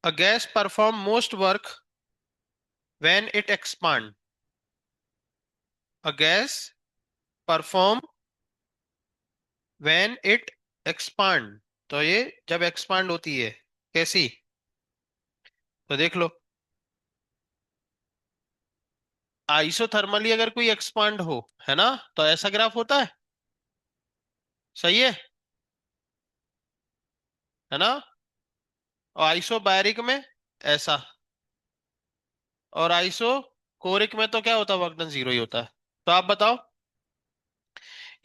A gas perform most work when it expand. A gas perform when it expand. तो ये जब expand होती है कैसी, तो देख लो। आइसोथर्मली अगर कोई एक्सपांड हो, है ना, तो ऐसा ग्राफ होता है। सही है ना। और आइसोबैरिक में ऐसा, और आइसो कोरिक में तो क्या होता है, वर्क डन जीरो ही होता है। तो आप बताओ,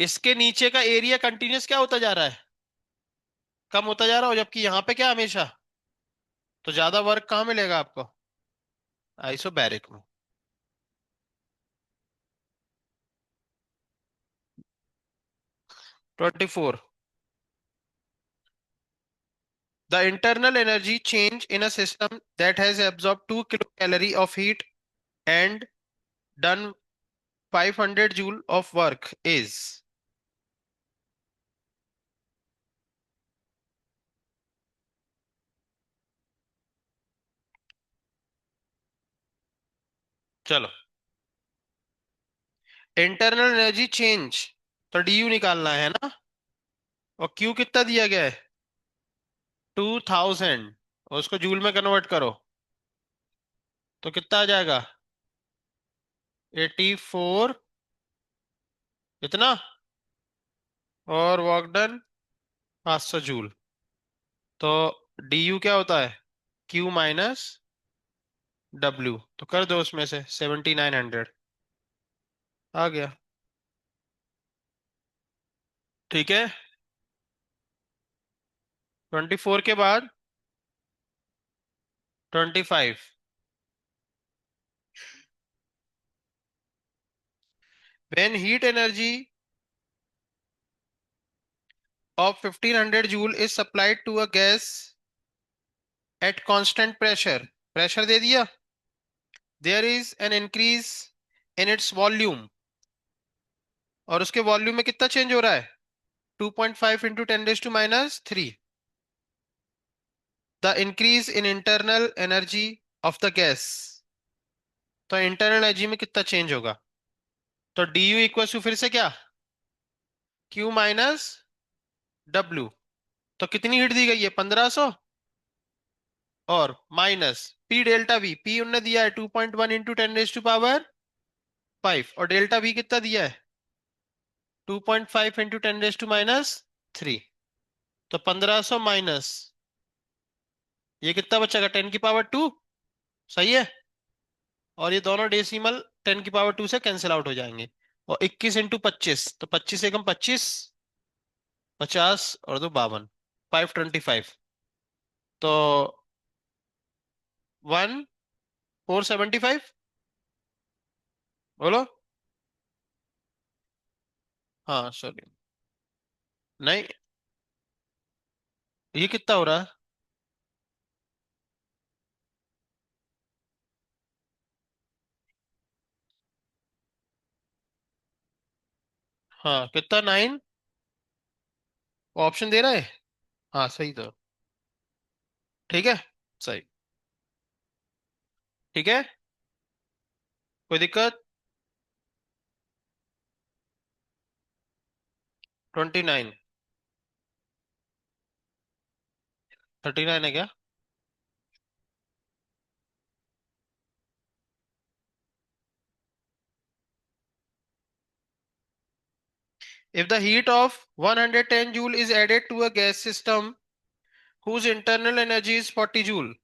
इसके नीचे का एरिया कंटिन्यूस क्या होता जा रहा है, कम होता जा रहा हो, जबकि यहाँ पे क्या हमेशा, तो ज्यादा वर्क कहाँ मिलेगा आपको, आइसोबैरिक में। 24। The internal energy change in a system that has absorbed 2 kilocalorie of heat and done 500 joule of work is। चलो, इंटरनल एनर्जी चेंज, तो डीयू निकालना है ना, और क्यू कितना दिया गया है, 2000, और उसको जूल में कन्वर्ट करो तो कितना आ जाएगा, 84, इतना, और वर्क डन 500 जूल। तो डीयू क्या होता है, क्यू माइनस डब्ल्यू, तो कर दो उसमें से 7900, आ गया। ठीक है, 24 के बाद 25। When heat energy of 1500 joule is supplied to a gas at constant pressure, pressure दे दिया, there is an increase in its volume, और उसके वॉल्यूम में कितना चेंज हो रहा है, 2.5 into 10⁻³ the increase in internal energy of the gas, तो इंटरनल एनर्जी में कितना चेंज होगा, तो डी यू इक्वल टू फिर से क्या, क्यू माइनस डब्ल्यू, तो कितनी हीट दी गई है, 1500, और minus P delta we, P उन्होंने दिया है 2.1 इंटू 10⁻5, और डेल्टा वी कितना दिया है, 2.5 इंटू 10⁻³ तो 1500 माइनस, ये कितना बचेगा, 10⁻²। सही है, और ये दोनों डेसिमल 10⁻² से कैंसिल आउट हो जाएंगे। और 21 इंटू 25, तो 25 एकम 25, 50 और दो 52, 525, तो 1475। बोलो। हाँ सॉरी, नहीं, ये कितना हो रहा है, हाँ कितना, 9, ऑप्शन दे रहा है, हाँ सही तो। ठीक है, सही। ठीक है, कोई दिक्कत। 29, 39 है क्या। If the heat of 110 joule is added to a gas system whose internal energy is 40 joule,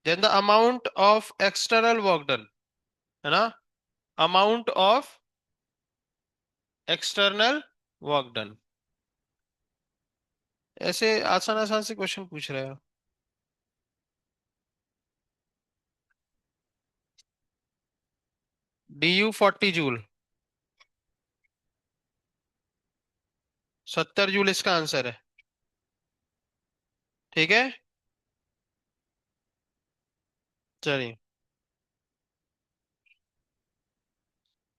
then the amount of external work done, है ना, amount of external work done, ऐसे आसान आसान से क्वेश्चन पूछ रहे हो। DU 40 जूल, 70 जूल इसका आंसर है। ठीक है, चलिए।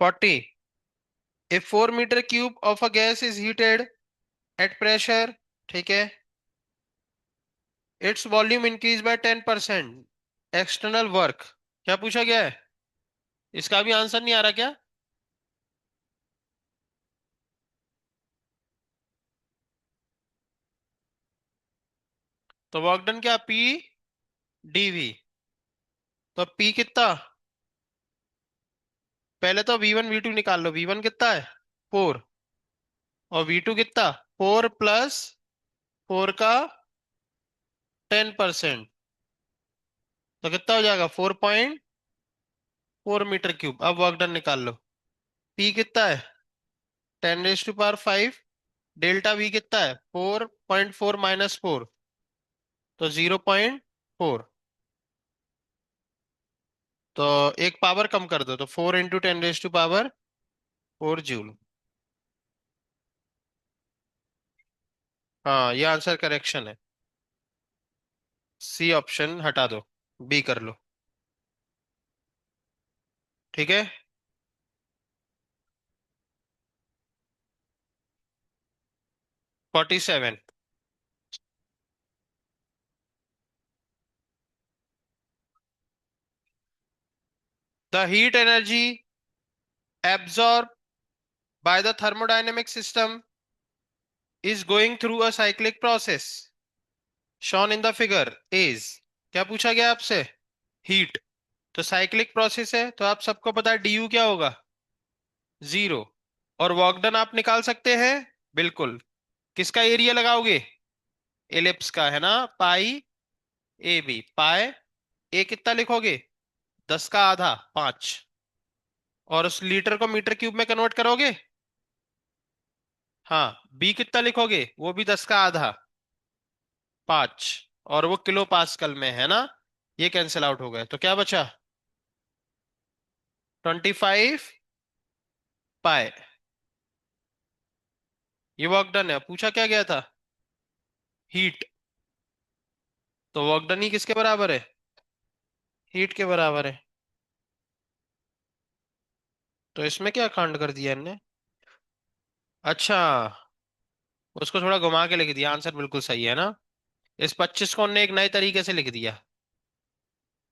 40, if 4 meter cube of a gas is heated at pressure, ठीक है, its volume increase by 10%। External work, क्या पूछा गया है? इसका भी आंसर नहीं आ रहा क्या? तो वर्क डन क्या, पी डीवी। तो पी कितना? पहले तो V1 V2 निकाल लो। V1 कितना है? 4। और V2 कितना? 4 + 4 का 10%। तो कितना हो जाएगा? 4.4 मीटर क्यूब। अब वर्क डन निकाल लो। P कितना है? 10⁵ डेल्टा V कितना है? 4.4 - 4, तो 0.4। तो एक पावर कम कर दो, तो 4 × 10⁴ हाँ, ये आंसर करेक्शन है। सी ऑप्शन हटा दो, बी कर लो। ठीक है। 47। The heat energy absorbed by the thermodynamic system is going through a cyclic process shown in the figure is। क्या पूछा गया आपसे? हीट। तो साइक्लिक प्रोसेस है, तो आप सबको पता है du क्या होगा? 0। और वर्क डन आप निकाल सकते हैं। बिल्कुल। किसका एरिया लगाओगे? एलिप्स का, है ना? पाई ए बी। पाई ए कितना लिखोगे? 10 का आधा, 5। और उस लीटर को मीटर क्यूब में कन्वर्ट करोगे? हाँ। बी कितना लिखोगे? वो भी 10 का आधा, 5। और वो किलो पास्कल में, है ना? ये कैंसिल आउट हो गए, तो क्या बचा? 25 पाई। ये वर्क डन है। पूछा क्या गया था? हीट। तो वर्क डन ही किसके बराबर है? हीट के बराबर है। तो इसमें क्या कांड कर दिया इनने? अच्छा, उसको थोड़ा घुमा के लिख दिया। आंसर बिल्कुल सही है ना? इस 25 को उनने एक नए तरीके से लिख दिया।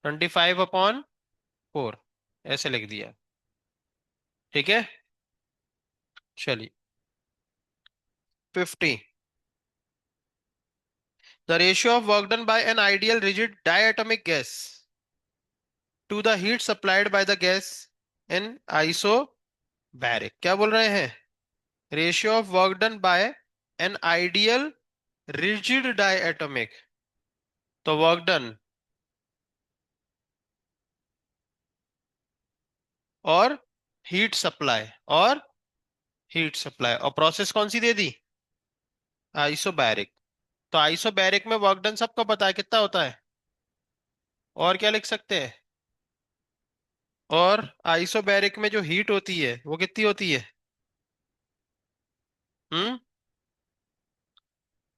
25/4 ऐसे लिख दिया। ठीक है। चलिए। 50। The ratio of work done by an ideal rigid diatomic gas to the heat supplied by the gas in isobaric. क्या बोल रहे हैं? Ratio of work done by an ideal rigid diatomic. तो वर्क डन और heat supply, और heat supply, और process कौन सी दे दी? आइसोबैरिक। तो आइसोबैरिक में वर्क डन सबको पता है कितना होता है। और क्या लिख सकते हैं? और आइसोबैरिक में जो हीट होती है वो कितनी होती है? हम्म।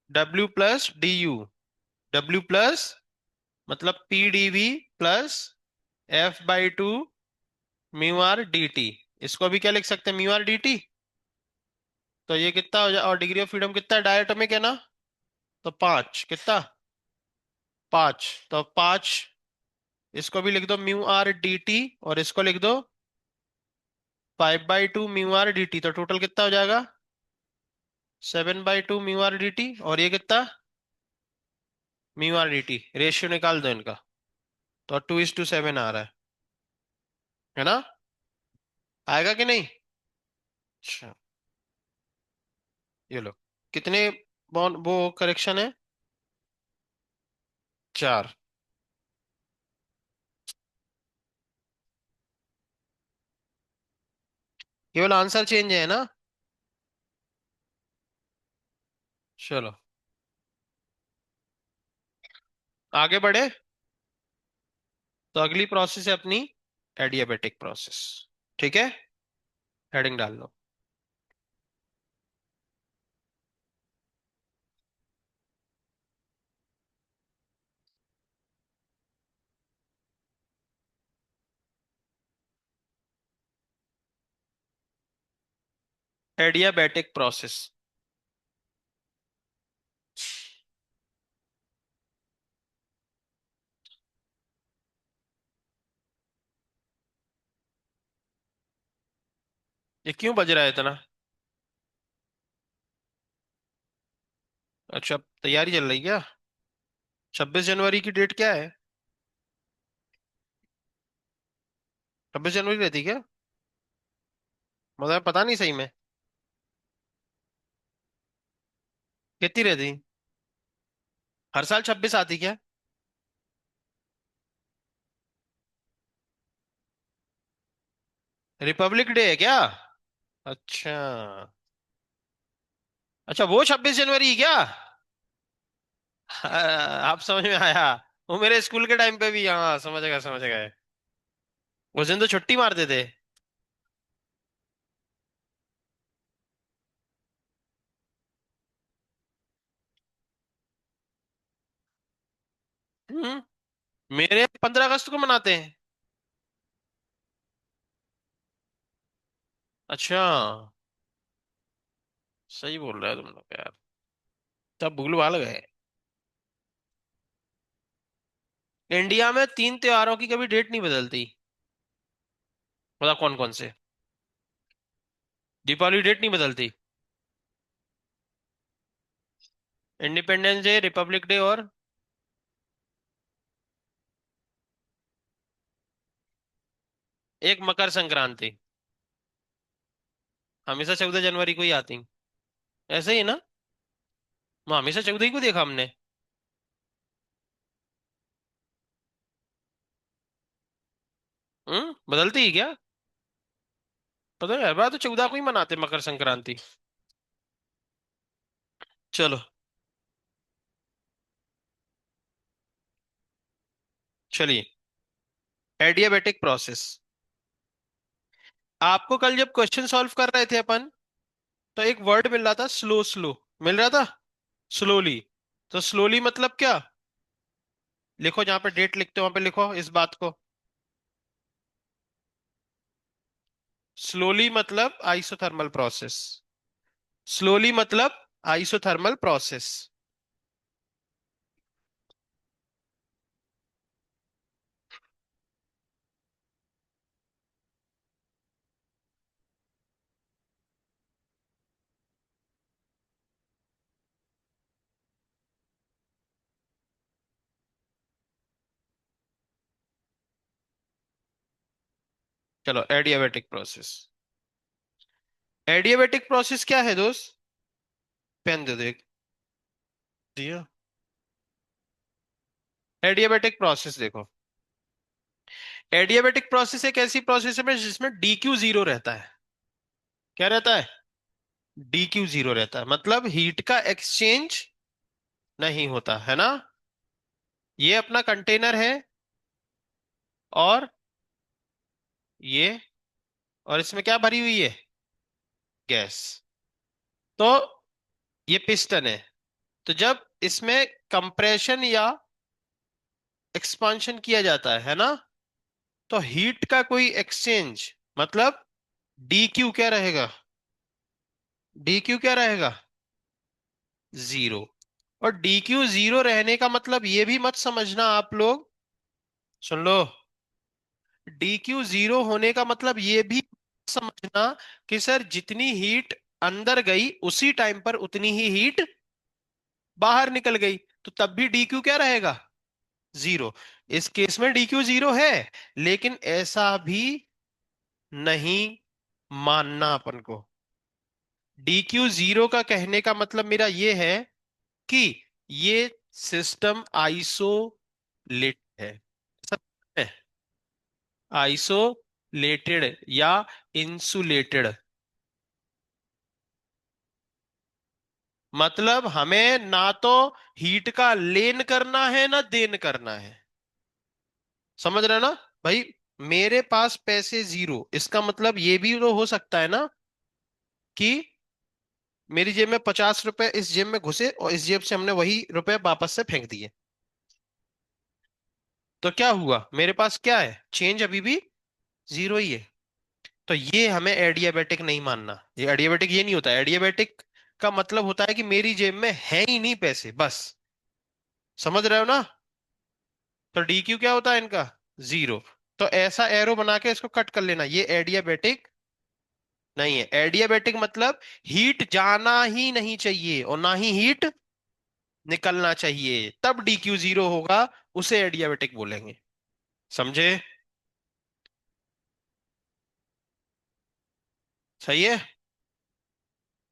W + du। W+ मतलब PdV + F/2 μ/dt। इसको भी क्या लिख सकते हैं? μ/dt। तो ये कितना हो जाए? और डिग्री ऑफ फ्रीडम कितना? डायटोमिक है ना? तो 5 कितना? 5। तो 5, इसको भी लिख दो μ/dt, और इसको लिख दो 5/2 μ/dt। तो टोटल कितना हो जाएगा? 7/2 μ/dt। और ये कितना? μ/dt। रेशियो निकाल दो इनका। तो 2:7 आ रहा है ना? आएगा कि नहीं? अच्छा, ये लो। कितने वो करेक्शन है? 4। केवल आंसर चेंज है ना? चलो, आगे बढ़े। तो अगली प्रोसेस है अपनी एडियाबेटिक प्रोसेस। ठीक है। हेडिंग डाल लो। Adiabatic process. ये क्यों बज रहा है इतना? अच्छा, तैयारी चल रही क्या? 26 जनवरी की डेट क्या है? 26 जनवरी रहती क्या? मतलब पता नहीं सही में। कितनी रहती? हर साल 26 आती क्या? रिपब्लिक डे है क्या? अच्छा। अच्छा, वो 26 जनवरी क्या? हाँ, आप समझ में आया। वो मेरे स्कूल के टाइम पे भी, हाँ समझ गए समझ गए। उस दिन तो छुट्टी मारते थे। हम्म। मेरे 15 अगस्त को मनाते हैं। अच्छा। सही बोल रहे हो तुम लोग यार। तब भूल भाल गए। इंडिया में 3 त्योहारों की कभी डेट नहीं बदलती। बता कौन कौन से? दीपावली डेट नहीं बदलती। इंडिपेंडेंस डे, रिपब्लिक डे और एक मकर संक्रांति। हमेशा 14 जनवरी को ही आती। ऐसे ही ना? हमेशा 14 को देखा हमने। बदलती ही क्या? पता है, हर बार तो 14 को ही मनाते मकर संक्रांति। चलो। चलिए। Adiabatic process. आपको कल जब क्वेश्चन सॉल्व कर रहे थे अपन, तो एक वर्ड मिल रहा था, स्लो स्लो। मिल रहा था। स्लोली। तो स्लोली मतलब क्या? लिखो, जहां पे डेट लिखते हो वहां पे लिखो इस बात को। स्लोली मतलब आइसोथर्मल प्रोसेस। स्लोली मतलब आइसोथर्मल प्रोसेस। चलो, एडियाबेटिक प्रोसेस। एडियाबेटिक प्रोसेस क्या है दोस्त? पेन दे दे। दिया। एडियाबेटिक प्रोसेस देखो। एडियाबेटिक प्रोसेस एक ऐसी प्रोसेस है जिसमें DQ जीरो रहता है। क्या रहता है? DQ जीरो रहता है, मतलब हीट का एक्सचेंज नहीं होता है ना। ये अपना कंटेनर है। और ये, और इसमें क्या भरी हुई है? गैस। तो ये पिस्टन है। तो जब इसमें कंप्रेशन या एक्सपांशन किया जाता है ना, तो हीट का कोई एक्सचेंज, मतलब DQ क्या रहेगा? DQ क्या रहेगा? जीरो। और DQ जीरो रहने का मतलब ये भी मत समझना आप लोग, सुन लो। DQ जीरो होने का मतलब ये भी समझना कि सर जितनी हीट अंदर गई उसी टाइम पर उतनी ही हीट बाहर निकल गई, तो तब भी DQ क्या रहेगा? जीरो। इस केस में DQ जीरो है, लेकिन ऐसा भी नहीं मानना अपन को। DQ जीरो का कहने का मतलब मेरा ये है कि ये सिस्टम आइसोलेट है। सब है। आइसोलेटेड या इंसुलेटेड। मतलब हमें ना तो हीट का लेन करना है ना देन करना है। समझ रहे हो ना भाई? मेरे पास पैसे जीरो, इसका मतलब ये भी तो हो सकता है ना कि मेरी जेब में 50 रुपए इस जेब में घुसे और इस जेब से हमने वही रुपए वापस से फेंक दिए। तो क्या हुआ? मेरे पास क्या है? चेंज अभी भी जीरो ही है। तो ये हमें एडियाबेटिक नहीं मानना। ये एडियाबेटिक ये नहीं होता। एडियाबेटिक का मतलब होता है कि मेरी जेब में है ही नहीं पैसे, बस। समझ रहे हो ना? तो DQ क्या होता है इनका? जीरो। तो ऐसा एरो बना के इसको कट कर लेना, ये एडियाबेटिक नहीं है। एडियाबैटिक मतलब हीट जाना ही नहीं चाहिए और ना ही हीट निकलना चाहिए, तब DQ0 होगा, उसे एडियाबैटिक बोलेंगे। समझे? सही है।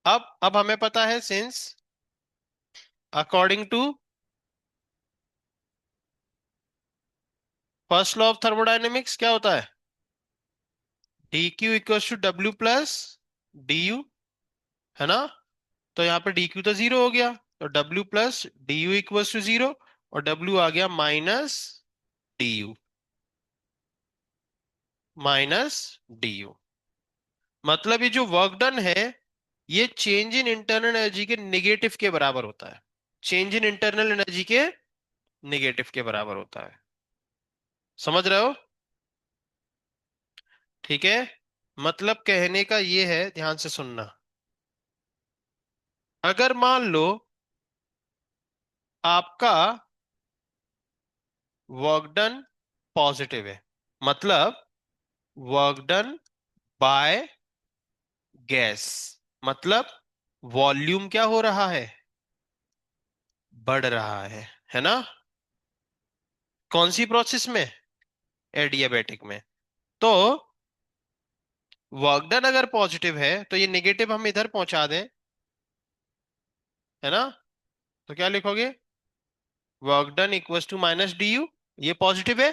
अब हमें पता है, since according to first law of thermodynamics क्या होता है, DQ = W + DU, है ना? तो यहाँ पे DQ तो जीरो हो गया, तो W + DU = 0, और W आ गया -DU। मतलब ये जो वर्क डन है, ये चेंज इन इंटरनल एनर्जी के निगेटिव के बराबर होता है। चेंज इन इंटरनल एनर्जी के निगेटिव के बराबर होता है। समझ रहे हो? ठीक है। मतलब कहने का ये है, ध्यान से सुनना। अगर मान लो आपका वर्क डन पॉजिटिव है, मतलब वर्क डन बाय गैस, मतलब वॉल्यूम क्या हो रहा है, बढ़ रहा है ना? कौन सी प्रोसेस में? एडियाबैटिक में। तो वर्क डन अगर पॉजिटिव है तो ये नेगेटिव हम इधर पहुंचा दें, है ना? तो क्या लिखोगे, वर्क डन =-DU। ये पॉजिटिव है,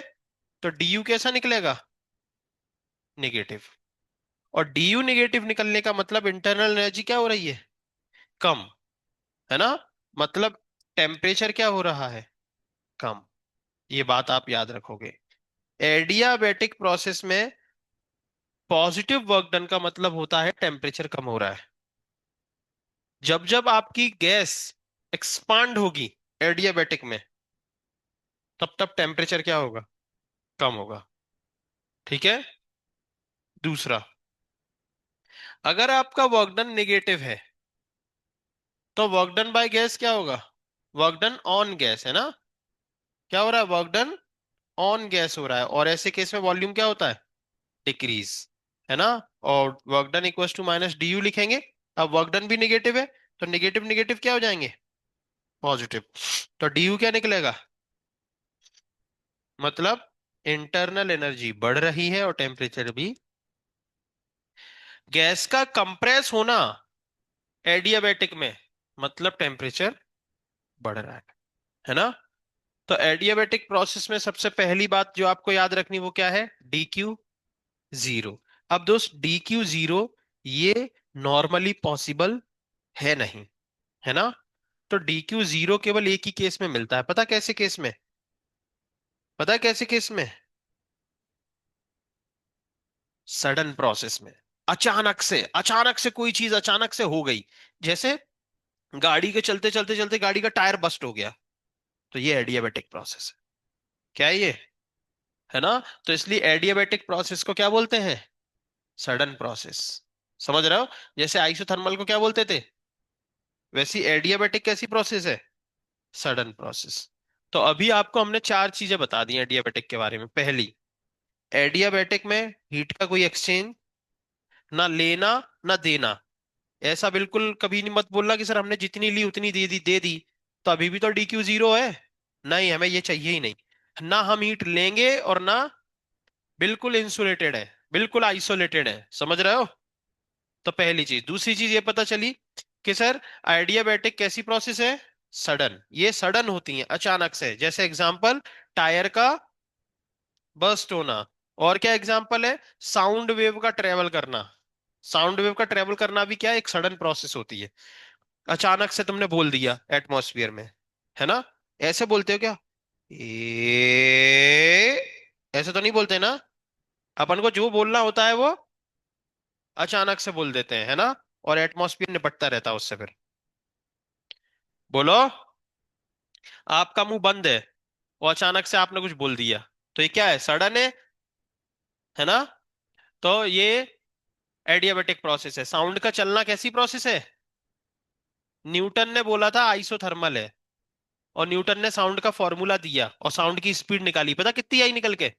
तो DU कैसा निकलेगा, नेगेटिव। और DU नेगेटिव निकलने का मतलब इंटरनल एनर्जी क्या हो रही है, कम, है ना? मतलब टेम्परेचर क्या हो रहा है, कम। ये बात आप याद रखोगे। एडियाबैटिक प्रोसेस में पॉजिटिव वर्क डन का मतलब होता है टेम्परेचर कम हो रहा है। जब जब आपकी गैस एक्सपांड होगी एडियाबैटिक में, तब तब टेम्परेचर क्या होगा, कम होगा। ठीक है। दूसरा, अगर आपका वर्क डन नेगेटिव है, तो वर्क डन बाय गैस क्या होगा, वर्क डन ऑन गैस, है ना? क्या हो रहा है, वर्क डन ऑन गैस हो रहा है, और ऐसे केस में वॉल्यूम क्या होता है, डिक्रीज, है ना? और वर्क डन =-DU लिखेंगे। अब वर्क डन भी नेगेटिव है, तो नेगेटिव नेगेटिव क्या हो जाएंगे, पॉजिटिव। तो DU क्या निकलेगा, मतलब इंटरनल एनर्जी बढ़ रही है और टेम्परेचर भी। गैस का कंप्रेस होना एडियाबैटिक में, मतलब टेम्परेचर बढ़ रहा है ना? तो एडियाबैटिक प्रोसेस में सबसे पहली बात जो आपको याद रखनी वो क्या है, DQ0। अब दोस्त, DQ0 ये नॉर्मली पॉसिबल है नहीं, है ना? तो DQ0 केवल एक ही केस में मिलता है, पता कैसे केस में, पता है कैसे केस में, सडन प्रोसेस में। अचानक से कोई चीज अचानक से हो गई, जैसे गाड़ी के चलते चलते चलते गाड़ी का टायर बस्ट हो गया, तो ये एडियाबैटिक प्रोसेस है। क्या है ये, है ना? तो इसलिए एडियाबैटिक प्रोसेस को क्या बोलते हैं, सडन प्रोसेस। समझ रहे हो? जैसे आइसोथर्मल को क्या बोलते थे, वैसी एडियाबैटिक कैसी प्रोसेस है, सडन प्रोसेस। तो अभी आपको हमने चार चीजें बता दी एडियाबैटिक के बारे में। पहली, एडियाबैटिक में हीट का कोई एक्सचेंज, ना लेना ना देना। ऐसा बिल्कुल कभी नहीं मत बोलना कि सर हमने जितनी ली उतनी दे दी, तो अभी भी तो DQ0 है। नहीं, हमें ये चाहिए ही नहीं। ना हम हीट लेंगे और ना, बिल्कुल इंसुलेटेड है, बिल्कुल आइसोलेटेड है। समझ रहे हो? तो पहली चीज। दूसरी चीज ये पता चली कि सर आइडियाबैटिक कैसी प्रोसेस है, सडन। ये सडन होती है, अचानक से। जैसे एग्जांपल, टायर का बर्स्ट होना। और क्या एग्जांपल है, साउंड वेव का ट्रेवल करना। साउंड वेव का ट्रेवल करना भी क्या है, एक सडन प्रोसेस होती है। अचानक से तुमने बोल दिया एटमॉस्फेयर में, है ना? ऐसे बोलते हो क्या, ऐसे तो नहीं बोलते ना। अपन को जो बोलना होता है वो अचानक से बोल देते हैं, है ना? और एटमॉस्फेयर निपटता रहता है उससे फिर। बोलो। आपका मुंह बंद है, वो अचानक से आपने कुछ बोल दिया, तो ये क्या है, सडन है ना? तो ये एडियाबैटिक प्रोसेस है। साउंड का चलना कैसी प्रोसेस है, न्यूटन ने बोला था आइसोथर्मल है, और न्यूटन ने साउंड का फॉर्मूला दिया और साउंड की स्पीड निकाली, पता कितनी आई निकल के,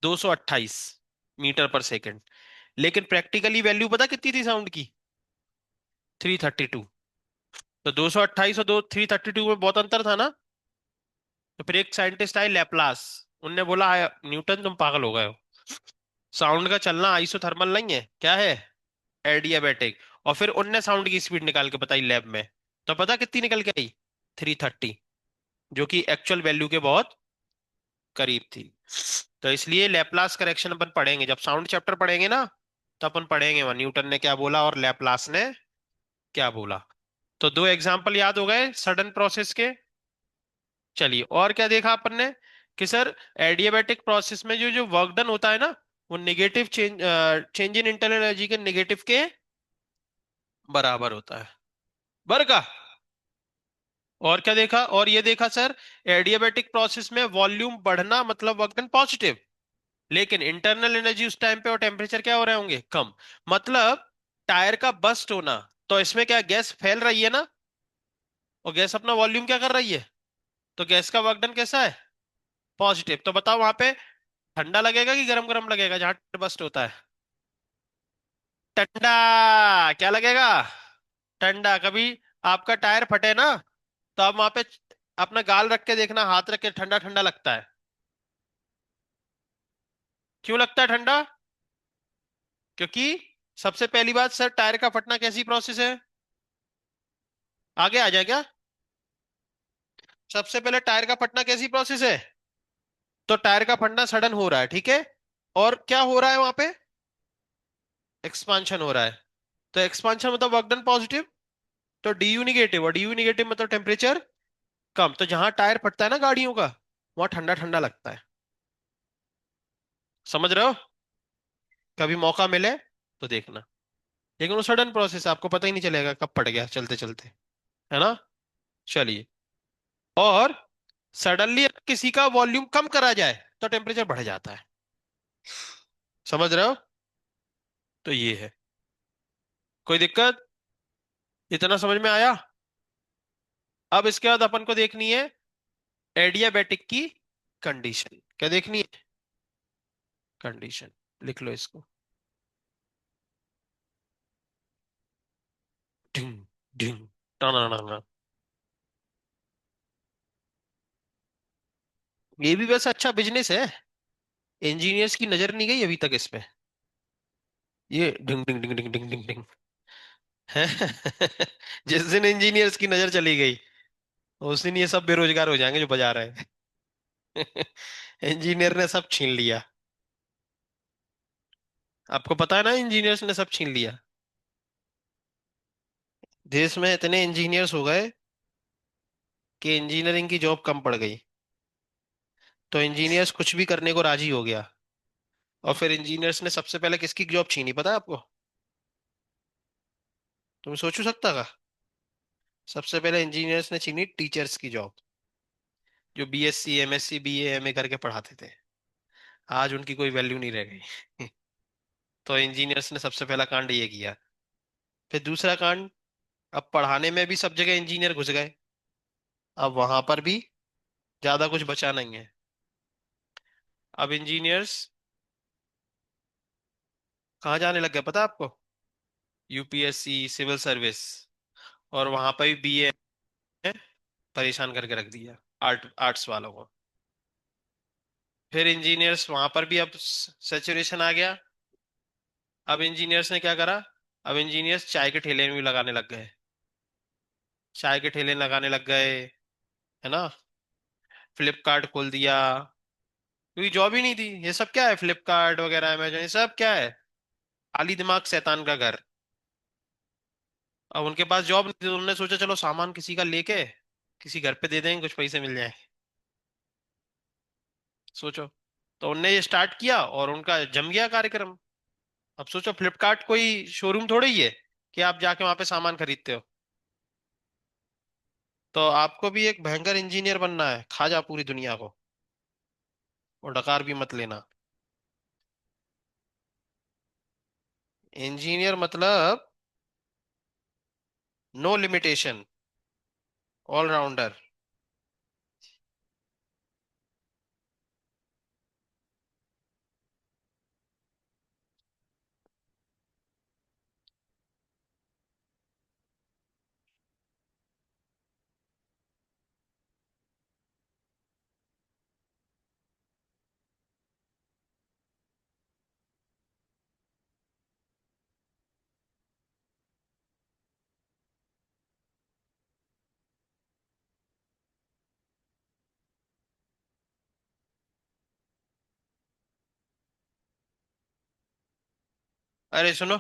228 मीटर पर सेकंड। लेकिन प्रैक्टिकली वैल्यू पता कितनी थी साउंड की? 332। तो 228 और दो 332 में बहुत अंतर था ना। तो फिर एक साइंटिस्ट आए लैपलास, उनने बोला न्यूटन तुम पागल हो गए हो, साउंड का चलना आइसोथर्मल नहीं है, क्या है? एडियाबैटिक। और फिर उनने साउंड की स्पीड निकाल के बताई लैब में। तो पता कितनी निकल के आई? 330, जो कि एक्चुअल वैल्यू के बहुत करीब थी। तो इसलिए लैपलास करेक्शन अपन पढ़ेंगे जब साउंड चैप्टर पढ़ेंगे ना, तो अपन पढ़ेंगे वहां न्यूटन ने क्या बोला और लैपलास ने क्या बोला। तो दो एग्जाम्पल याद हो गए सडन प्रोसेस के। चलिए और क्या देखा अपन ने कि सर एडियाबैटिक प्रोसेस में जो जो वर्क डन होता है ना, वो negative change in internal energy के नेगेटिव के बराबर होता है। बर का। और क्या देखा? और ये देखा सर, एडियाबैटिक प्रोसेस में वॉल्यूम बढ़ना मतलब वर्क डन पॉजिटिव, लेकिन इंटरनल एनर्जी उस टाइम पे और टेम्परेचर क्या हो रहे होंगे? कम। मतलब टायर का बस्ट होना, तो इसमें क्या गैस फैल रही है ना, और गैस अपना वॉल्यूम क्या कर रही है, तो गैस का वर्क डन कैसा है? पॉजिटिव। तो बताओ वहां पे ठंडा लगेगा कि गरम गरम लगेगा जहां बस्ट होता है? ठंडा। क्या लगेगा? ठंडा। कभी आपका टायर फटे ना, तो आप वहां पे अपना गाल रख के देखना, हाथ रख के, ठंडा ठंडा लगता है। क्यों लगता है ठंडा? क्योंकि सबसे पहली बात सर, टायर का फटना कैसी प्रोसेस है? आगे आ जाए क्या? सबसे पहले टायर का फटना कैसी प्रोसेस है? तो टायर का फटना सडन हो रहा है, ठीक है। और क्या हो रहा है वहां पे? एक्सपांशन हो रहा है। तो एक्सपांशन मतलब वर्क डन पॉजिटिव। तो डीयू निगेटिव, और डीयू निगेटिव मतलब टेम्परेचर कम। तो जहां टायर फटता है ना गाड़ियों का, वहां ठंडा ठंडा लगता है। समझ रहे हो? कभी मौका मिले तो देखना। लेकिन वो सडन प्रोसेस है, आपको पता ही नहीं चलेगा कब फट गया चलते चलते, है ना। चलिए। और सडनली किसी का वॉल्यूम कम करा जाए तो टेम्परेचर बढ़ जाता है। समझ रहे हो? तो ये है। कोई दिक्कत? इतना समझ में आया? अब इसके बाद अपन को देखनी है एडियाबैटिक की कंडीशन। क्या देखनी है? कंडीशन। लिख लो इसको। ढिंग ढिंग टाना। ये भी वैसे अच्छा बिजनेस है। इंजीनियर्स की नजर नहीं गई अभी तक इसमें। ये ढिंग ढिंग ढिंग ढिंग ढिंग ढिंग ढिंग है। जिस दिन इंजीनियर्स की नजर चली गई, उस दिन ये सब बेरोजगार हो जाएंगे जो बजा रहे हैं। इंजीनियर ने सब छीन लिया। आपको पता है ना, इंजीनियर्स ने सब छीन लिया। देश में इतने इंजीनियर्स हो गए कि इंजीनियरिंग की जॉब कम पड़ गई। तो इंजीनियर्स कुछ भी करने को राजी हो गया। और फिर इंजीनियर्स ने सबसे पहले किसकी जॉब छीनी पता है आपको? तुम सोचू सकता का? सबसे पहले इंजीनियर्स ने छीनी टीचर्स की जॉब, जो बीएससी एमएससी बीए एमए करके पढ़ाते थे। आज उनकी कोई वैल्यू नहीं रह गई। तो इंजीनियर्स ने सबसे पहला कांड ये किया। फिर दूसरा कांड, अब पढ़ाने में भी सब जगह इंजीनियर घुस गए। अब वहां पर भी ज्यादा कुछ बचा नहीं है। अब इंजीनियर्स कहाँ जाने लग गए पता है आपको? UPSC civil service. और वहां पर भी बीए परेशान करके रख दिया आर्ट्स वालों को। फिर इंजीनियर्स वहां पर भी अब सैचुरेशन आ गया। अब इंजीनियर्स ने क्या करा? अब इंजीनियर्स चाय के ठेले में भी लगाने लग गए। चाय के ठेले लगाने लग गए, है ना। फ्लिपकार्ट खोल दिया, क्योंकि जॉब ही नहीं थी। ये सब क्या है, फ्लिपकार्ट वगैरह अमेजन, ये सब क्या है? खाली दिमाग शैतान का घर। अब उनके पास जॉब नहीं थी, तो उन्होंने सोचा चलो सामान किसी का लेके किसी घर पे दे देंगे, कुछ पैसे मिल जाए। सोचो। तो उनने ये स्टार्ट किया और उनका जम गया कार्यक्रम। अब सोचो, फ्लिपकार्ट कोई शोरूम थोड़ी ही है कि आप जाके वहां पे सामान खरीदते हो। तो आपको भी एक भयंकर इंजीनियर बनना है, खा जा पूरी दुनिया को, और डकार भी मत लेना। इंजीनियर मतलब नो लिमिटेशन, ऑलराउंडर। अरे सुनो,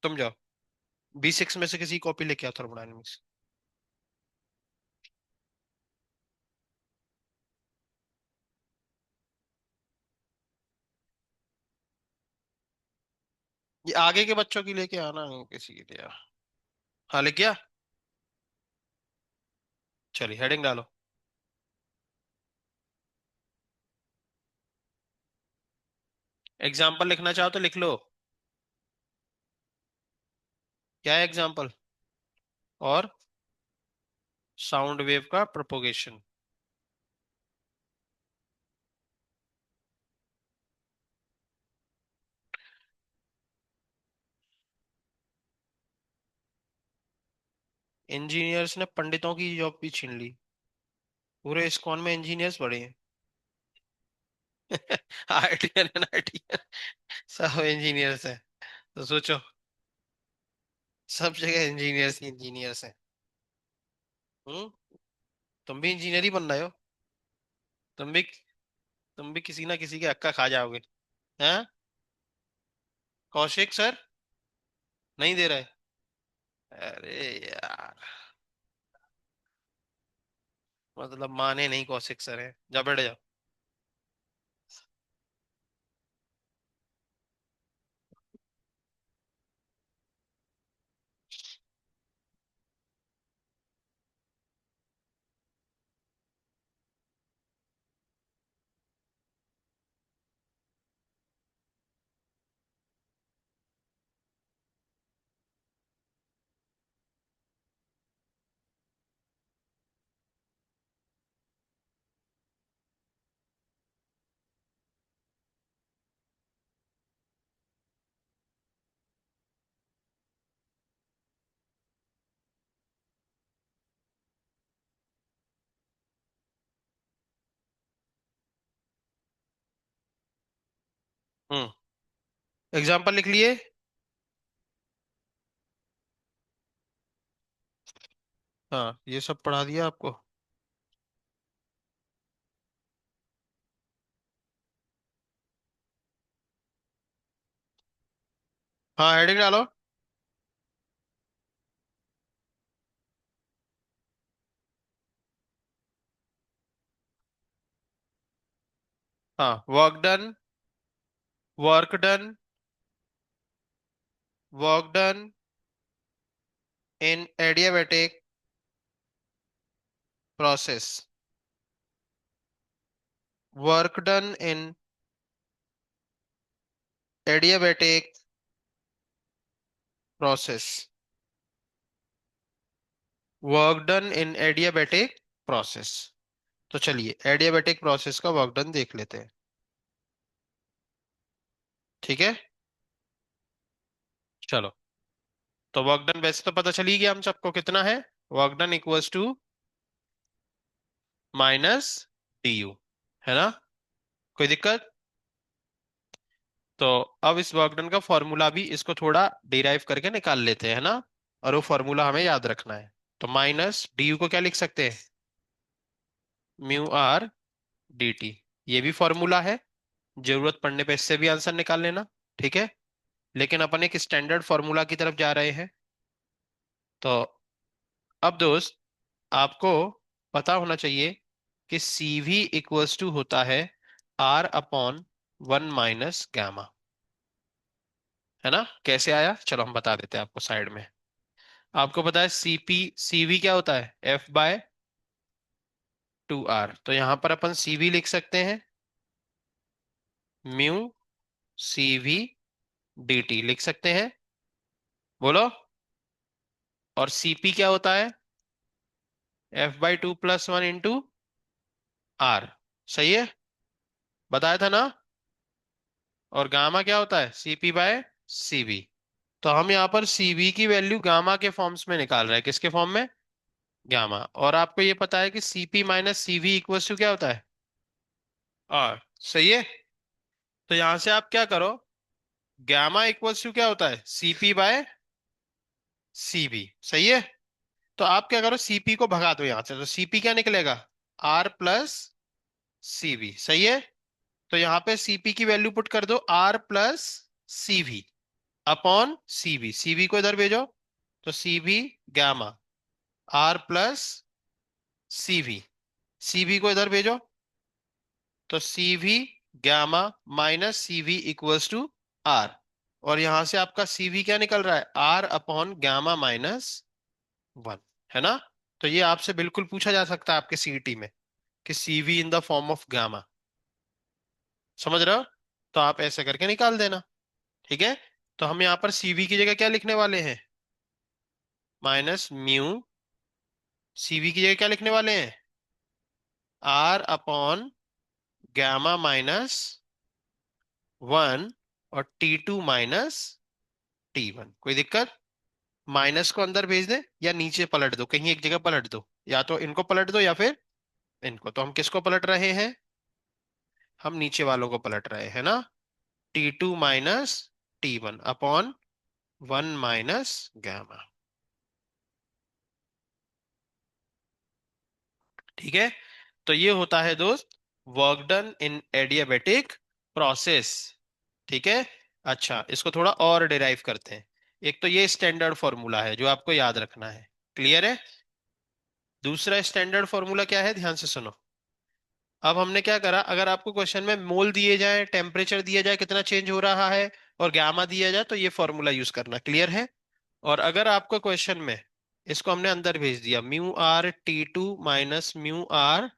तुम जाओ B6 में से किसी कॉपी लेके आओ थर्मोडायनेमिक्स। ये आगे के बच्चों की लेके आना, किसी के लिए। हाँ लिख गया। चलिए हेडिंग डालो। एग्जाम्पल लिखना चाहो तो लिख लो। क्या है एग्जाम्पल? और साउंड वेव का प्रोपोगेशन। इंजीनियर्स ने पंडितों की जॉब भी छीन ली। पूरे इस्कॉन में इंजीनियर्स बड़े हैं। आईटीएन आईटीएन सब इंजीनियर्स हैं। तो सोचो, सब जगह इंजीनियर्स ही इंजीनियर्स हैं। हम्म। तुम भी इंजीनियर ही बन रहे हो। तुम भी तुम भी किसी ना किसी के हक्का खा जाओगे। हैं? कौशिक सर नहीं दे रहे? अरे यार, मतलब माने नहीं, कौशिक सर है, जा बैठ जाओ। हम्म। एग्जाम्पल लिख लिए? हाँ, ये सब पढ़ा दिया आपको। हाँ हेडिंग डालो। हाँ, वर्क डन वर्क डन इन एडियाबैटिक प्रोसेस। वर्क डन इन एडियाबैटिक प्रोसेस। वर्क डन इन एडियाबैटिक प्रोसेस। तो चलिए एडियाबैटिक प्रोसेस का वर्क डन देख लेते हैं। ठीक है, चलो। तो वर्क डन वैसे तो पता चल ही गया हम सबको कितना है। Work done equals to minus DU, है ना? कोई दिक्कत? तो अब इस वर्क डन का फॉर्मूला भी इसको थोड़ा डिराइव करके निकाल लेते हैं ना। और वो फॉर्मूला हमें याद रखना है। तो माइनस DU को क्या लिख सकते हैं? μR/dt। ये भी फॉर्मूला है, जरूरत पड़ने पे इससे भी आंसर निकाल लेना। ठीक है, लेकिन अपन एक स्टैंडर्ड फॉर्मूला की तरफ जा रहे हैं। तो अब दोस्त, आपको पता होना चाहिए कि CV इक्वल्स टू होता है R/1 - गामा। है ना? कैसे आया, चलो हम बता देते हैं आपको साइड में। आपको पता है CV क्या होता है? F/2R। तो यहां पर अपन CV लिख सकते हैं, μ CV/dt लिख सकते हैं। बोलो। और CP क्या होता है? F/2 + 1 × R। सही है, बताया था ना? और गामा क्या होता है? CP/CV। तो हम यहाँ पर CV की वैल्यू गामा के फॉर्म्स में निकाल रहे हैं। किसके फॉर्म में? गामा। और आपको ये पता है कि CP - CV इक्वल्स टू क्या होता है? R। सही है। तो यहां से आप क्या करो, गामा इक्वल्स टू क्या होता है? CP/CV। सही है। तो आप क्या करो, CP को भगा दो यहां से, तो CP क्या निकलेगा? R + CV। सही है। तो यहाँ पे सीपी की वैल्यू पुट कर दो R plus CV upon CV. CV को इधर भेजो, तो CV gamma R plus CV. CV को इधर भेजो, तो CV gamma minus CV equals to R. और यहां से आपका सीवी क्या निकल रहा है, R upon gamma minus one, है ना। तो ये आपसे बिल्कुल पूछा जा सकता है आपके सीईटी में कि CV in the form of gamma. समझ रहे हो? तो आप ऐसे करके निकाल देना। ठीक है। तो हम यहाँ पर सीवी की जगह क्या लिखने वाले हैं, माइनस म्यू। सीवी की जगह क्या लिखने वाले हैं, R upon gamma minus one और T2 माइनस T1। कोई दिक्कत? माइनस को अंदर भेज दे या नीचे पलट दो, कहीं एक जगह पलट दो, या तो इनको पलट दो या फिर इनको। तो हम किसको पलट रहे हैं, हम नीचे वालों को पलट रहे हैं ना। T2 minus T1 upon one minus gamma. ठीक है। तो ये होता है दोस्त work done in adiabatic process. ठीक है। अच्छा, इसको थोड़ा और डिराइव करते हैं। एक तो ये स्टैंडर्ड फॉर्मूला है जो आपको याद रखना है, क्लियर है। दूसरा स्टैंडर्ड फॉर्मूला क्या है, ध्यान से सुनो। अब हमने क्या करा, अगर आपको क्वेश्चन में मोल दिए जाए, टेम्परेचर दिया जाए कितना चेंज हो रहा है, और गामा दिया जाए, तो ये फॉर्मूला यूज करना, क्लियर है। और अगर आपको क्वेश्चन में इसको हमने अंदर भेज दिया, mu R T2 minus mu R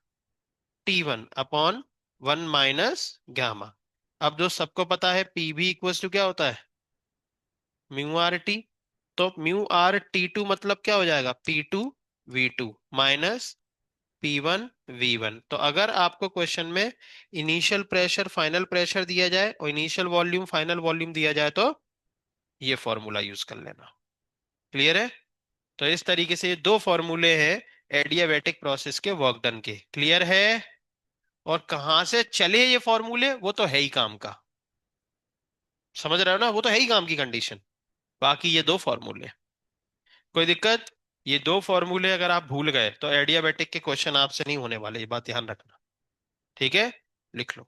T1 upon one minus gamma. अब जो सबको पता है पी भी इक्वल्स टू क्या होता है, म्यू आर टी। तो म्यू आर T2 मतलब क्या हो जाएगा, P2 V2 minus P1 V1। तो अगर आपको क्वेश्चन में इनिशियल प्रेशर फाइनल प्रेशर दिया जाए और इनिशियल वॉल्यूम फाइनल वॉल्यूम दिया जाए, तो ये फॉर्मूला यूज कर लेना, क्लियर है। तो इस तरीके से ये दो फॉर्मूले हैं एडियाबैटिक प्रोसेस के वर्क डन के, क्लियर है। और कहां से चले ये फॉर्मूले, वो तो है ही काम का, समझ रहे हो ना, वो तो है ही काम की कंडीशन। बाकी ये दो फॉर्मूले, कोई दिक्कत। ये दो फॉर्मूले अगर आप भूल गए तो एडियाबैटिक के क्वेश्चन आपसे नहीं होने वाले, ये बात ध्यान रखना। ठीक है, लिख लो।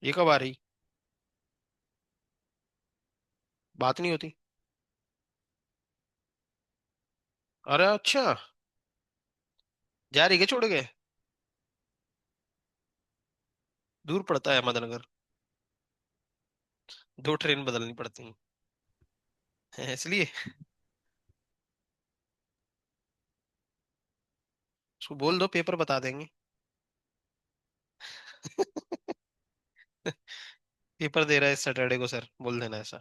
ये कब आ रही, बात नहीं होती। अरे अच्छा, जा रही क्या छोड़ के, दूर पड़ता है अहमदनगर, दो ट्रेन बदलनी पड़ती हैं। इसलिए उसको बोल दो पेपर बता देंगे। पेपर दे रहा है सैटरडे को सर, बोल देना ऐसा।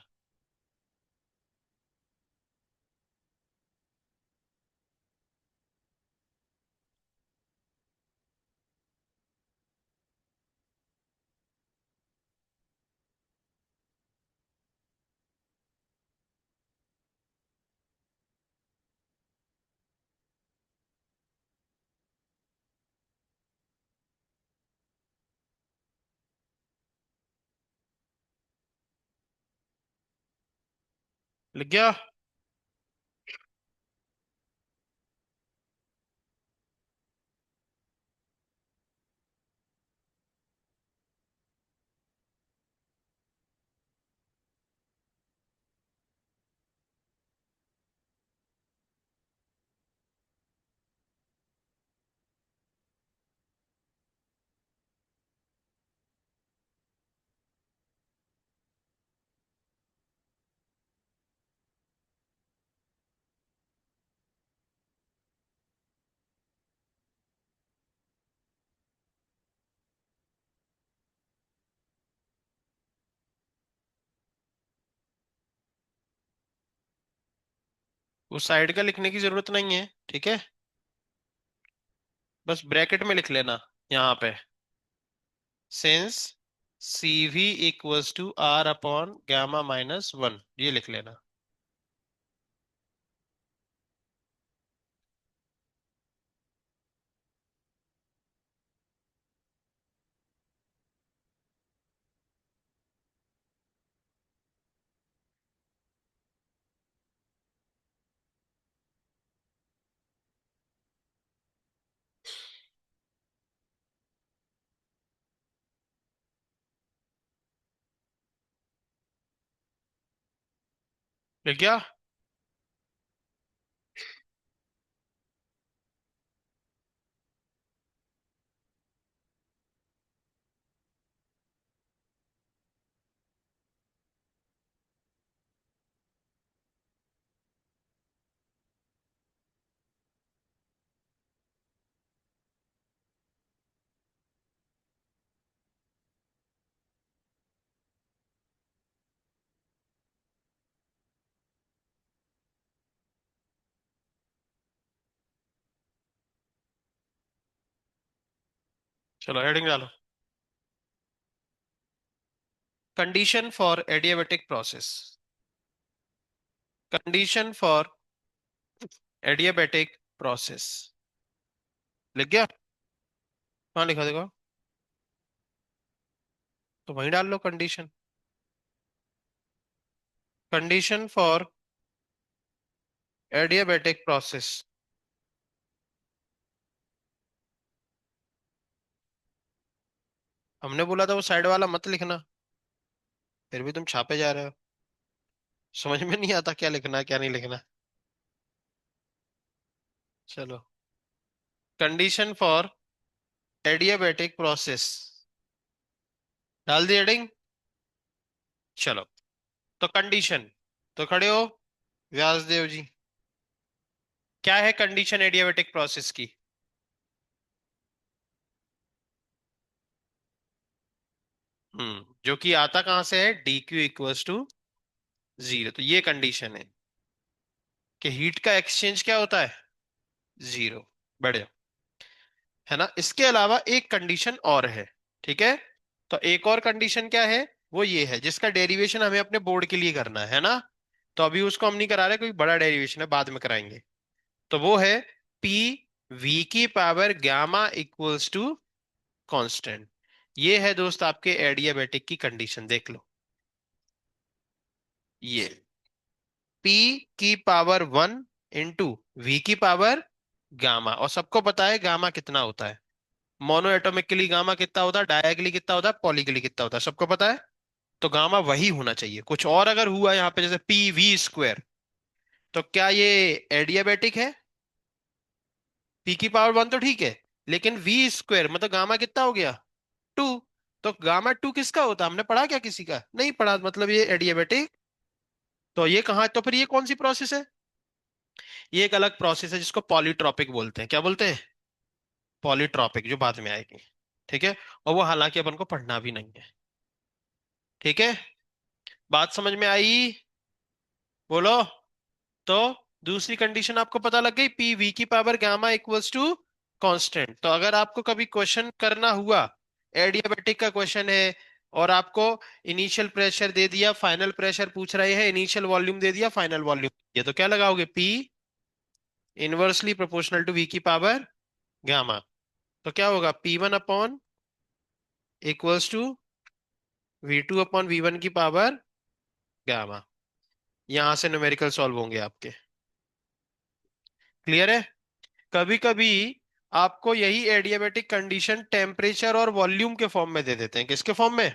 लिख गया। उस साइड का लिखने की जरूरत नहीं है, ठीक है। बस ब्रैकेट में लिख लेना यहाँ पे, since C V equals to R upon gamma minus one, ये लिख लेना। लिख गया? चलो हेडिंग डालो। Condition for adiabatic process. Condition for adiabatic process. लिख गया? हाँ लिखा, देखो। तो वहीं डाल लो condition. Condition for adiabatic process. हमने बोला था वो साइड वाला मत लिखना, फिर भी तुम छापे जा रहे हो। समझ में नहीं आता क्या लिखना है क्या नहीं लिखना। चलो, कंडीशन फॉर एडियाबेटिक प्रोसेस डाल दी हेडिंग। चलो, तो कंडीशन, तो खड़े हो व्यासदेव जी। क्या है कंडीशन एडियाबेटिक प्रोसेस की? जो कि आता कहां से है? D Q equals to zero. तो ये कंडीशन है कि हीट का एक्सचेंज क्या होता है? जीरो। बढ़िया, है ना? इसके अलावा एक कंडीशन और है, ठीक है? तो एक और कंडीशन क्या है? वो ये है जिसका डेरिवेशन हमें अपने बोर्ड के लिए करना है ना? तो अभी उसको हम नहीं करा रहे, कोई बड़ा डेरिवेशन है, बाद में कराएंगे। तो वो है पी वी की power gamma equals to constant. ये है दोस्त आपके एडियाबेटिक की कंडीशन, देख लो। ये पी की पावर वन इंटू वी की पावर गामा, और सबको पता है गामा कितना होता है। मोनो एटॉमिक के लिए गामा कितना होता है, डाया के लिए कितना होता है, पॉली के लिए कितना होता है, सबको पता है। तो गामा वही होना चाहिए। कुछ और अगर हुआ यहाँ पे जैसे पी वी स्क्वायर, तो क्या ये एडियाबेटिक है? पी की पावर वन तो ठीक है, लेकिन वी स्क्वायर मतलब गामा कितना हो गया? टू। तो गामा टू किसका होता है? हमने पढ़ा क्या? किसी का नहीं पढ़ा, मतलब ये एडियाबेटिक। तो ये कहाँ, तो फिर ये कौन सी प्रोसेस है? ये एक अलग प्रोसेस है जिसको पॉलीट्रॉपिक बोलते हैं। क्या बोलते हैं? पॉलीट्रॉपिक, जो बाद में आएगी। ठीक है? और वो हालांकि अपन को पढ़ना भी नहीं है। ठीक है? बात समझ में आई? बोलो। तो दूसरी कंडीशन आपको पता लग गई, पी वी की power gamma equals to constant. तो अगर आपको कभी क्वेश्चन करना हुआ, एडियाबेटिक का क्वेश्चन है, और आपको इनिशियल प्रेशर दे दिया, फाइनल प्रेशर पूछ रहे हैं, इनिशियल वॉल्यूम दे दिया, फाइनल वॉल्यूम दिया, तो क्या लगाओगे? P inversely proportional to V की पावर गामा। तो क्या होगा? P one upon equals to V two upon V one की पावर गामा। यहां से न्यूमेरिकल सॉल्व होंगे आपके। क्लियर है? कभी कभी आपको यही एडियाबेटिक कंडीशन टेम्परेचर और वॉल्यूम के फॉर्म में दे देते हैं। किसके फॉर्म में?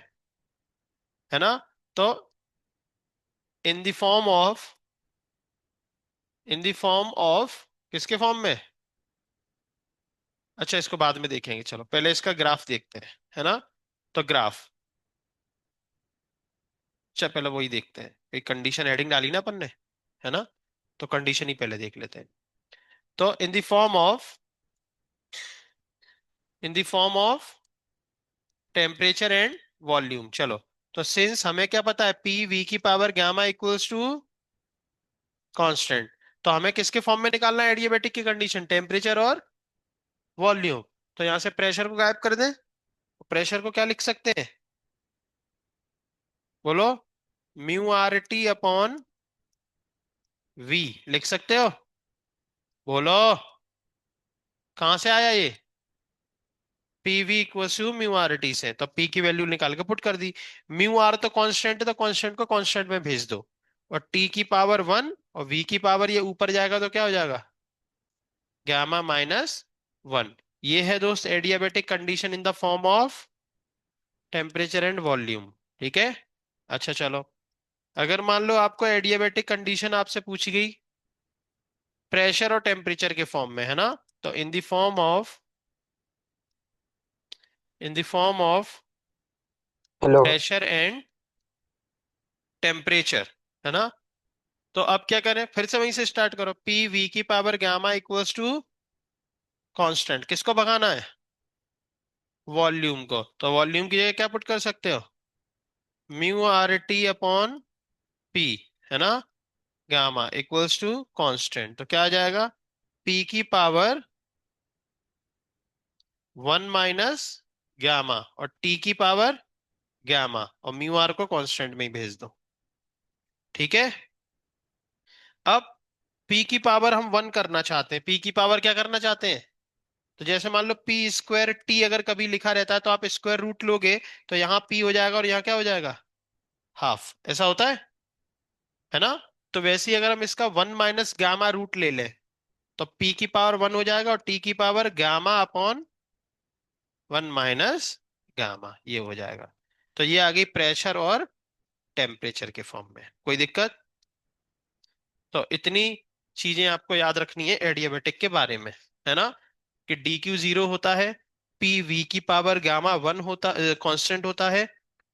है ना? तो in the form of, in the form of, किसके फॉर्म में? अच्छा, इसको बाद में देखेंगे, चलो पहले इसका ग्राफ देखते हैं, है ना? तो ग्राफ, अच्छा पहले वही देखते हैं। एक कंडीशन हेडिंग डाली ना अपन ने, है ना? तो कंडीशन ही पहले देख लेते हैं। तो in the form of, in the form of temperature and volume. चलो, तो सिंस हमें क्या पता है, पी वी की power gamma equals to constant, तो हमें किसके फॉर्म में निकालना है एडियाबेटिक की कंडीशन? टेम्परेचर और वॉल्यूम। तो यहां से प्रेशर को गायब कर दें। प्रेशर को क्या लिख सकते हैं? बोलो। Mu R T upon V लिख सकते हो? बोलो। कहां से आया ये? P V equal to mu R T से, तो पी की वैल्यू निकाल के पुट कर दी। म्यू आर तो कांस्टेंट है, तो कांस्टेंट को कांस्टेंट में भेज दो। और टी की पावर वन और वी की पावर ये ऊपर जाएगा तो क्या हो जाएगा? Gamma minus one. ये है दोस्त adiabatic condition in the form of temperature and volume. ठीक है? अच्छा चलो, अगर मान लो आपको एडियाबेटिक कंडीशन आपसे पूछी गई प्रेशर और टेम्परेचर के फॉर्म में, है ना, तो in the form of hello. Pressure and temperature, है ना, तो अब क्या करें, फिर से वहीं से स्टार्ट करो। पी वी की power gamma equals to constant, किसको भगाना है, वॉल्यूम को, तो वॉल्यूम की जगह क्या पुट कर सकते हो, mu R T upon P, है ना, गामा इक्वल्स टू कांस्टेंट, तो क्या आ जाएगा, पी की पावर 1 - गामा और टी की पावर गामा, और म्यू आर को कांस्टेंट में ही भेज दो। ठीक है, अब पी की पावर हम 1 करना चाहते हैं, पी की पावर क्या करना चाहते हैं, तो जैसे मान लो पी स्क्वायर टी अगर कभी लिखा रहता है तो आप स्क्वायर रूट लोगे, तो यहाँ पी हो जाएगा और यहाँ क्या हो जाएगा, हाफ, ऐसा होता है ना, तो वैसे ही अगर हम इसका 1 - गामा रूट ले लें, तो पी की पावर 1 हो जाएगा और टी की पावर गामा अपॉन 1 - गामा, ये हो जाएगा। तो ये आ गई प्रेशर और टेम्परेचर के फॉर्म में, कोई दिक्कत, तो इतनी चीजें आपको याद रखनी है एडियाबेटिक के बारे में, है ना, कि डी क्यू 0 होता है, पी वी की पावर गामा 1 होता, कांस्टेंट होता है,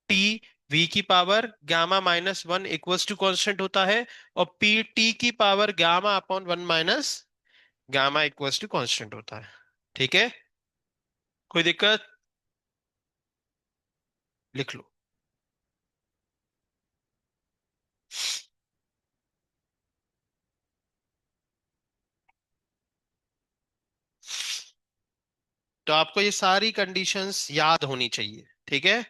टी वी की power gamma -1 equals to constant होता है, और पी टी की power gamma upon 1 - gamma equals to constant होता है। ठीक है, कोई दिक्कत, लिख लो। तो आपको ये सारी कंडीशंस याद होनी चाहिए, ठीक है।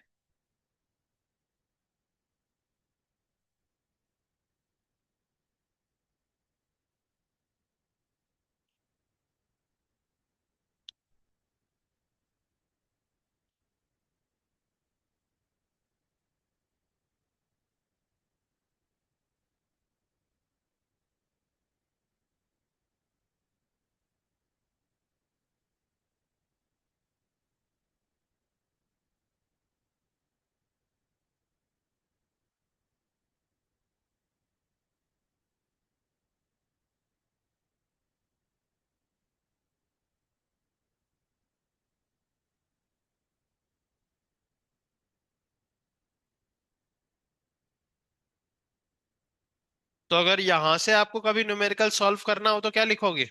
तो अगर यहां से आपको कभी न्यूमेरिकल सॉल्व करना हो तो क्या लिखोगे,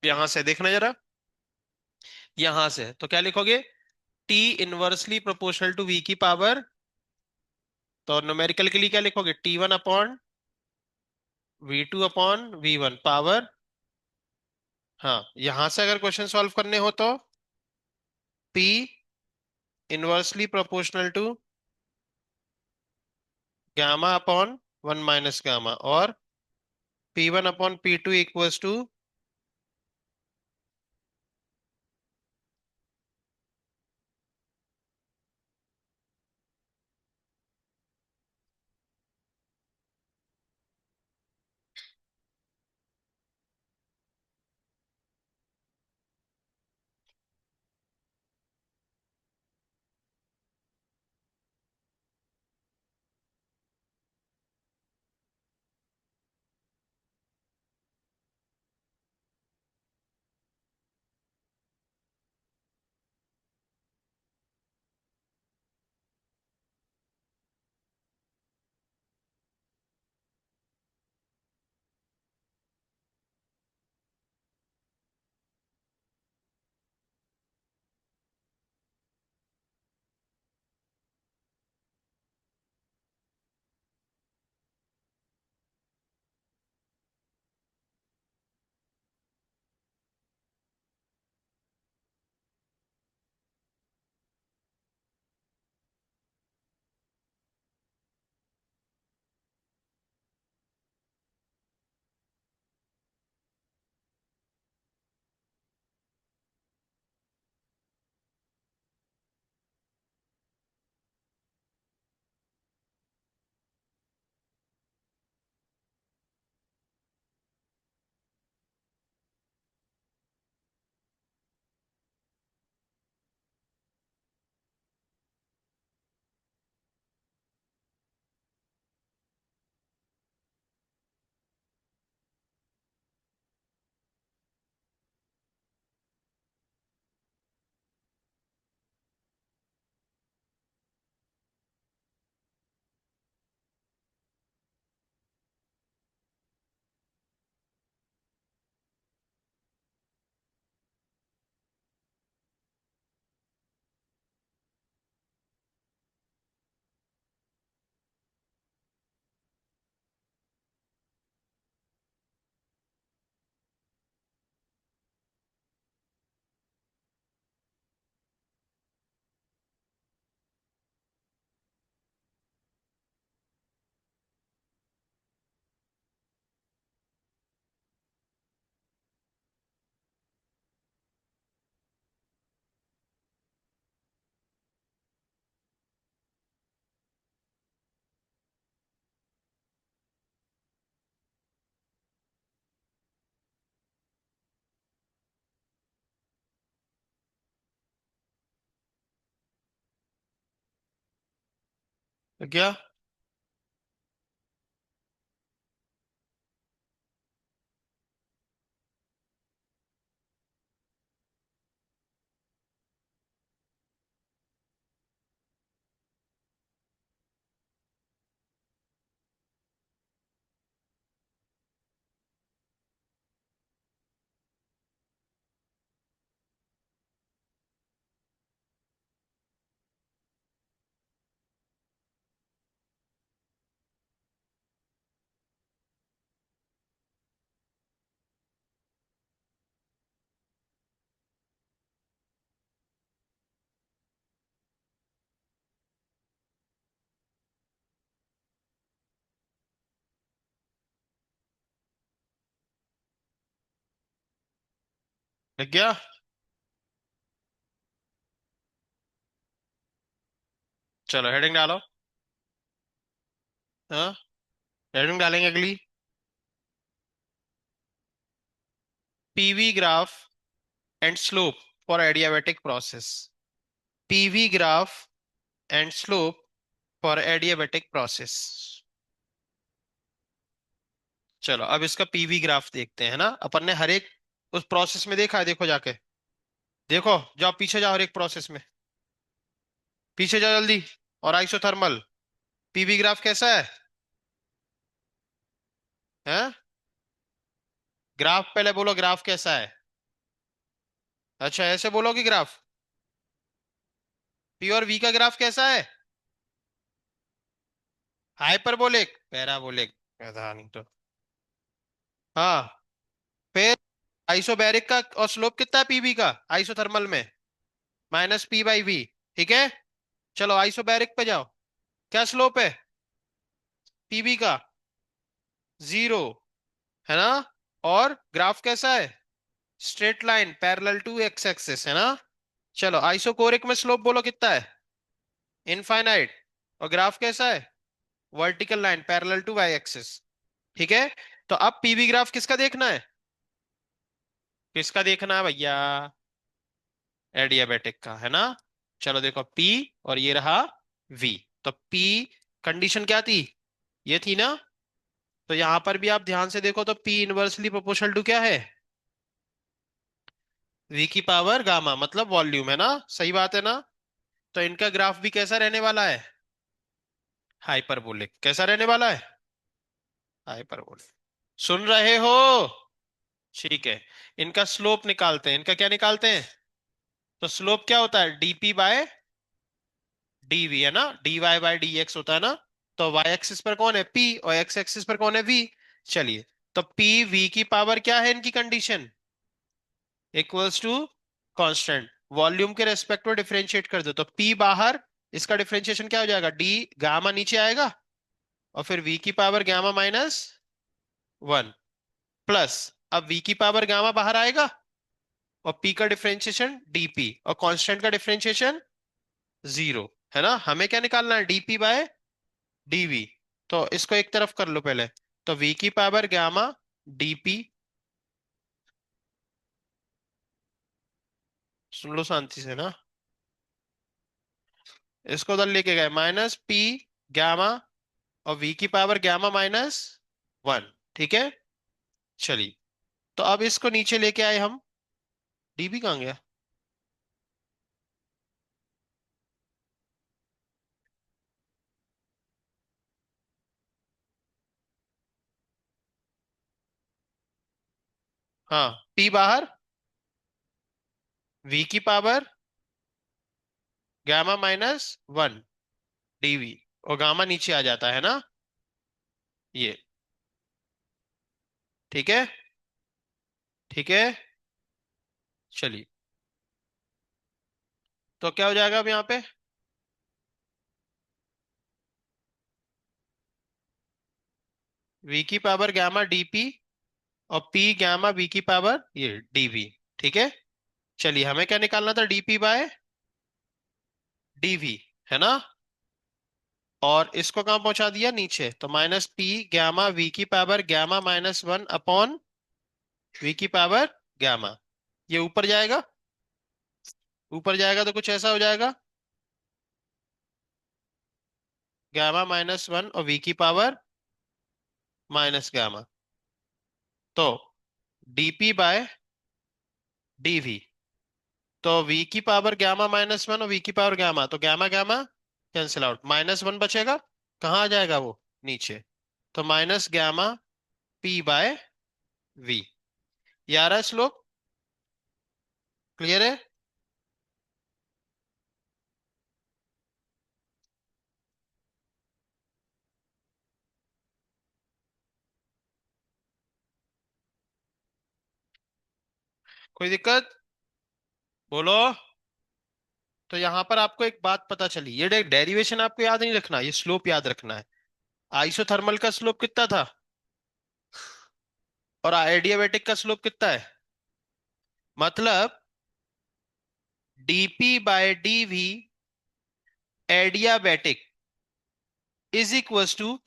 यहां से देखना जरा, यहां से तो क्या लिखोगे, T inversely proportional to V की पावर, तो न्यूमेरिकल के लिए क्या लिखोगे, T1/V2/V1 पावर, हाँ, यहां से अगर क्वेश्चन सॉल्व करने हो तो P inversely proportional to gamma upon 1 - gamma, और P1/P2 इक्वल्स टू, तो क्या? लग गया? चलो हेडिंग डालो। हाँ, हेडिंग डालेंगे अगली। PV graph and slope for adiabatic process. PV graph and slope for adiabatic process. चलो अब इसका पीवी ग्राफ देखते हैं ना, अपन ने हर एक उस प्रोसेस में देखा है, देखो जाके। देखो, जाओ पीछे जाओ हर एक प्रोसेस में, पीछे जाओ जल्दी। और आइसोथर्मल पीवी ग्राफ कैसा है? हैं? ग्राफ पहले बोलो, ग्राफ कैसा है? अच्छा, ऐसे बोलोगे ग्राफ? पी और वी का ग्राफ कैसा है? Hyperbolic, parabolic? पता नहीं तो। हाँ, फिर आइसोबैरिक का और स्लोप कितना है पीवी का आइसोथर्मल में? Minus P by V. ठीक है, चलो आइसोबैरिक पे जाओ। क्या स्लोप है पीवी का? जीरो, है ना? और ग्राफ कैसा है? Straight line parallel to X axis, है ना? चलो आइसोकोरिक में स्लोप बोलो कितना है? इनफाइनाइट। और ग्राफ कैसा है? Vertical line parallel to Y axis. ठीक है, तो अब पीवी ग्राफ किसका देखना है? किसका देखना है भैया? एडियाबेटिक का, है ना? चलो देखो, पी और ये रहा वी। तो पी कंडीशन क्या थी? ये थी ना? तो यहां पर भी आप ध्यान से देखो तो पी इनवर्सली प्रोपोर्शनल टू क्या है? वी की पावर गामा, मतलब वॉल्यूम, है ना? सही बात है ना? तो इनका ग्राफ भी कैसा रहने वाला है? हाइपरबोलिक। कैसा रहने वाला है? हाइपरबोलिक। सुन रहे हो? ठीक है, इनका स्लोप निकालते हैं। इनका क्या निकालते हैं? तो स्लोप क्या होता है? डीपी बाय डीवी, है ना? D Y by D X होता है ना? तो वाई एक्सिस पर कौन है? पी, और एक्स एक्सिस पर कौन है? वी। चलिए, तो पी वी की पावर क्या है इनकी condition? Equals to constant, volume के रेस्पेक्ट में डिफरेंशिएट कर दो तो पी बाहर, इसका डिफरेंशिएशन क्या हो जाएगा? डी गामा नीचे आएगा, और फिर वी की power gamma minus one, plus, अब वी की पावर गामा बाहर आएगा, और पी का डिफरेंशिएशन डीपी, और कांस्टेंट का डिफरेंशिएशन जीरो। है ना? हमें क्या निकालना है? DP by DV. तो इसको एक तरफ कर लो पहले। तो वी की पावर गामा डीपी, सुन लो शांति से ना, इसको उधर लेके गए, माइनस पी गामा, और वी की पावर गामा माइनस वन। ठीक है, चलिए, तो अब इसको नीचे लेके आए हम। डीबी कहाँ गया? हाँ, पी बाहर, वी की power gamma minus one DV, और गामा नीचे आ जाता है ना, ये। ठीक है, ठीक है, चलिए, तो क्या हो जाएगा अब यहाँ पे? वी की पावर गामा डीपी, और पी गामा वी की पावर ये डीवी। ठीक है, चलिए, हमें क्या निकालना था? डीपी बाय डीवी, है ना? और इसको कहाँ पहुंचा दिया? नीचे। तो माइनस पी गामा वी की power gamma minus one upon V की पावर गामा। ये ऊपर जाएगा, ऊपर जाएगा तो कुछ ऐसा हो जाएगा, गामा माइनस वन और वी की पावर माइनस गामा। तो डीपी बाय डीवी, तो वी की पावर गामा माइनस वन और वी की पावर गामा, तो gamma gamma cancel out, minus one बचेगा। कहाँ आ जाएगा वो? नीचे। तो minus gamma P by V. ये आ रहा है स्लोप? क्लियर है? कोई दिक्कत? बोलो। तो यहां पर आपको एक बात पता चली, ये डेरिवेशन आपको याद नहीं रखना, ये स्लोप याद रखना है। आइसोथर्मल का स्लोप कितना था और एडियाबैटिक का स्लोप कितना है? मतलब DP by DV adiabatic is equals to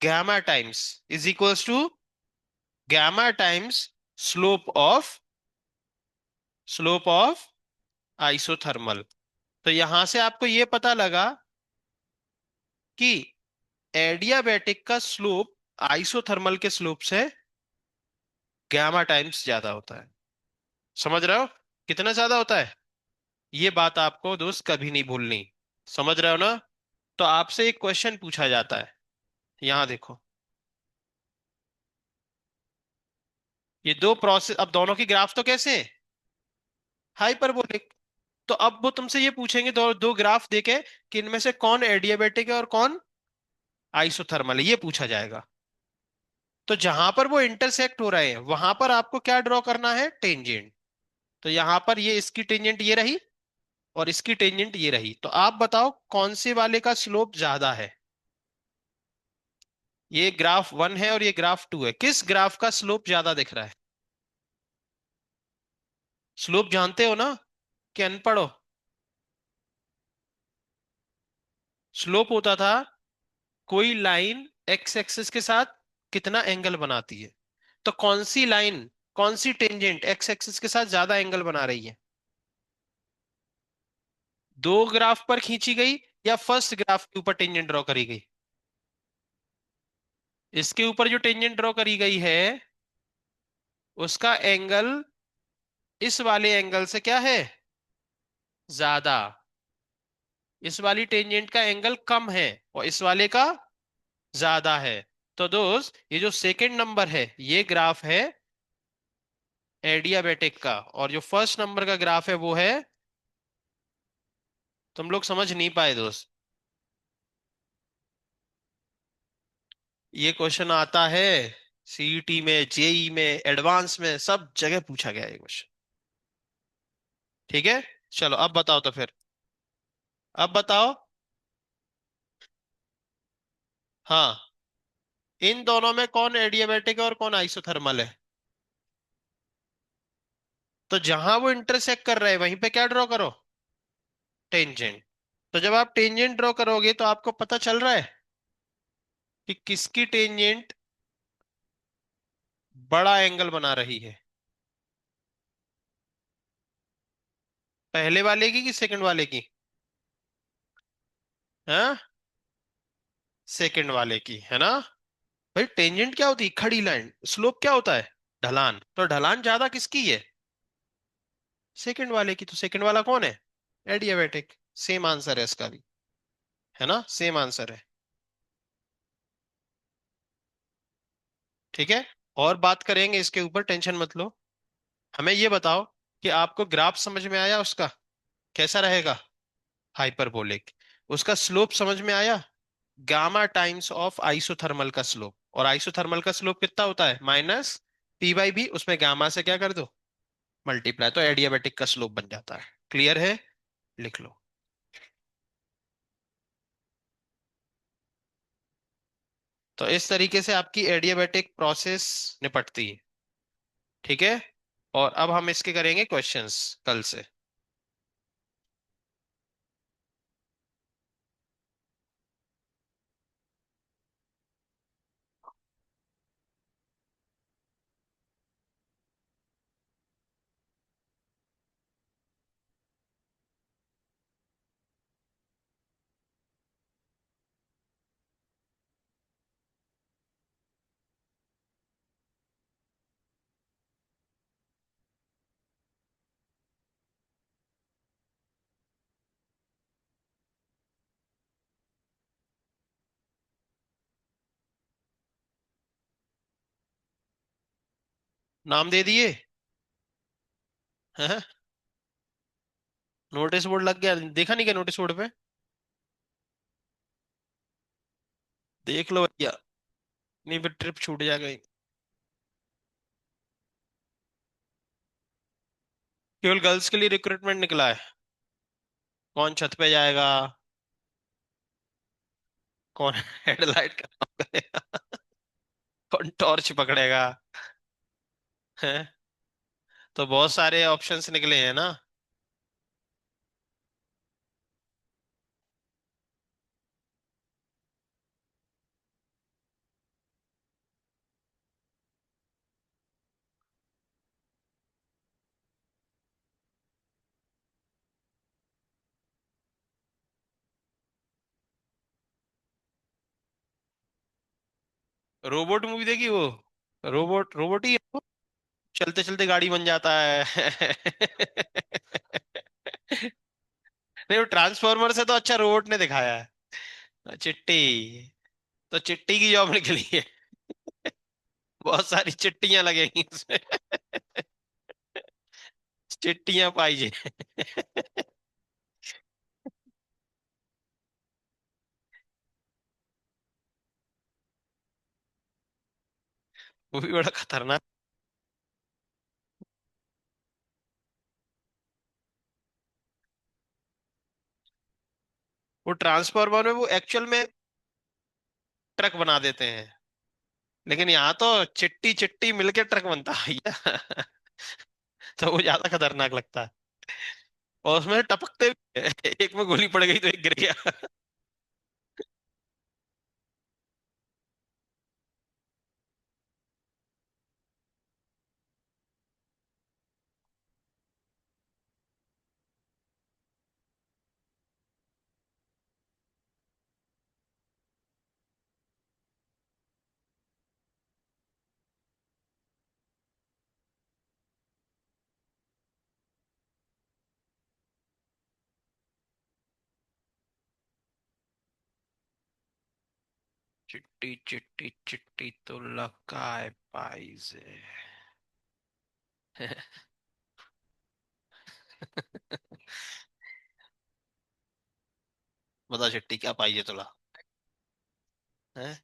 gamma times, is equals to gamma times slope of isothermal. तो यहां से आपको ये पता लगा कि एडियाबैटिक का स्लोप आइसोथर्मल के स्लोप से गामा टाइम्स ज्यादा होता है। समझ रहे हो कितना ज्यादा होता है? ये बात आपको दोस्त कभी नहीं भूलनी। समझ रहे हो ना? तो आपसे एक क्वेश्चन पूछा जाता है, यहां देखो। ये दो प्रोसेस, अब दोनों की ग्राफ तो कैसे हैं? हाइपरबोलिक। तो अब वो तुमसे ये पूछेंगे दो दो ग्राफ देके कि इनमें से कौन एडियाबैटिक है और कौन आइसोथर्मल है, ये पूछा जाएगा। तो जहां पर वो इंटरसेक्ट हो रहे हैं वहां पर आपको क्या ड्रॉ करना है? टेंजेंट। तो यहां पर ये इसकी टेंजेंट ये रही और इसकी टेंजेंट ये रही, तो आप बताओ कौन से वाले का स्लोप ज्यादा है? ये ग्राफ वन है और ये ग्राफ टू है, किस ग्राफ का स्लोप ज्यादा दिख रहा है? स्लोप जानते हो ना कि अनपढ़ हो? स्लोप होता था कोई लाइन एक्स एक्सिस के साथ कितना एंगल बनाती है। तो कौन सी लाइन, कौन सी टेंजेंट एक्स एक्सिस के साथ ज्यादा एंगल बना रही है? दो ग्राफ पर खींची गई या फर्स्ट ग्राफ के ऊपर टेंजेंट ड्रॉ करी गई? इसके ऊपर जो टेंजेंट ड्रॉ करी गई है उसका एंगल इस वाले एंगल से क्या है? ज्यादा। इस वाली टेंजेंट का एंगल कम है और इस वाले का ज्यादा है। तो दोस्त ये जो सेकंड नंबर है ये ग्राफ है एडियाबेटिक का, और जो फर्स्ट नंबर का ग्राफ है वो है, तुम लोग समझ नहीं पाए दोस्त। ये क्वेश्चन आता है सीईटी में, जेई में, एडवांस में, सब जगह पूछा गया है ये क्वेश्चन। ठीक है, चलो अब बताओ तो फिर। अब बताओ। हाँ, इन दोनों में कौन एडियाबैटिक है और कौन आइसोथर्मल है? तो जहां वो इंटरसेक्ट कर रहे हैं वहीं पे क्या ड्रॉ करो? टेंजेंट। तो जब आप टेंजेंट ड्रॉ करोगे तो आपको पता चल रहा है कि किसकी टेंजेंट बड़ा एंगल बना रही है, पहले वाले की कि सेकंड वाले की? हाँ, सेकंड वाले की है ना। भाई टेंजेंट क्या होती है? खड़ी लाइन। स्लोप क्या होता है? ढलान। तो ढलान ज्यादा किसकी है? सेकंड वाले की। तो सेकंड वाला कौन है? एडियाबैटिक। सेम आंसर है इसका भी, है ना, सेम आंसर है। ठीक है, और बात करेंगे इसके ऊपर, टेंशन मत लो। हमें ये बताओ कि आपको ग्राफ समझ में आया उसका, कैसा रहेगा? हाइपरबोलिक। उसका स्लोप समझ में आया? गामा टाइम्स ऑफ आइसोथर्मल का स्लोप, और आइसोथर्मल का स्लोप कितना होता है? माइनस पी बाई बी, उसमें गामा से क्या कर दो? मल्टीप्लाई, तो एडियाबैटिक का स्लोप बन जाता है। क्लियर है? लिख लो। तो इस तरीके से आपकी एडियाबैटिक प्रोसेस निपटती है। ठीक है, और अब हम इसके करेंगे क्वेश्चंस कल से। नाम दे दिए हैं? नोटिस बोर्ड लग गया, देखा नहीं क्या नोटिस बोर्ड पे? देख लो भैया, नहीं फिर ट्रिप छूट जाएगा। केवल गर्ल्स के लिए रिक्रूटमेंट निकला है। कौन छत पे जाएगा? कौन हेडलाइट का काम करेगा? कौन टॉर्च पकड़ेगा? हैं? तो बहुत सारे ऑप्शंस निकले हैं ना। रोबोट मूवी देखी वो? रोबोट रोबोट ही है वो। चलते चलते गाड़ी बन जाता है। नहीं, वो ट्रांसफॉर्मर से तो अच्छा रोबोट ने दिखाया है। चिट्टी। तो चिट्टी की जॉब निकली है। बहुत सारी चिट्टियां लगेंगी उसमें। चिट्टियां पाई। वो भी बड़ा खतरनाक। वो ट्रांसफॉर्मर में वो एक्चुअल में ट्रक बना देते हैं, लेकिन यहाँ तो चिट्टी चिट्टी मिलके ट्रक बनता है भैया। तो वो ज्यादा खतरनाक लगता है। और उसमें टपकते भी हैं। एक में गोली पड़ गई तो एक गिर गया। चिट्टी चिट्टी चिट्टी तो लगा है पाई से। बता चिट्टी क्या पाई है तुला? हैं?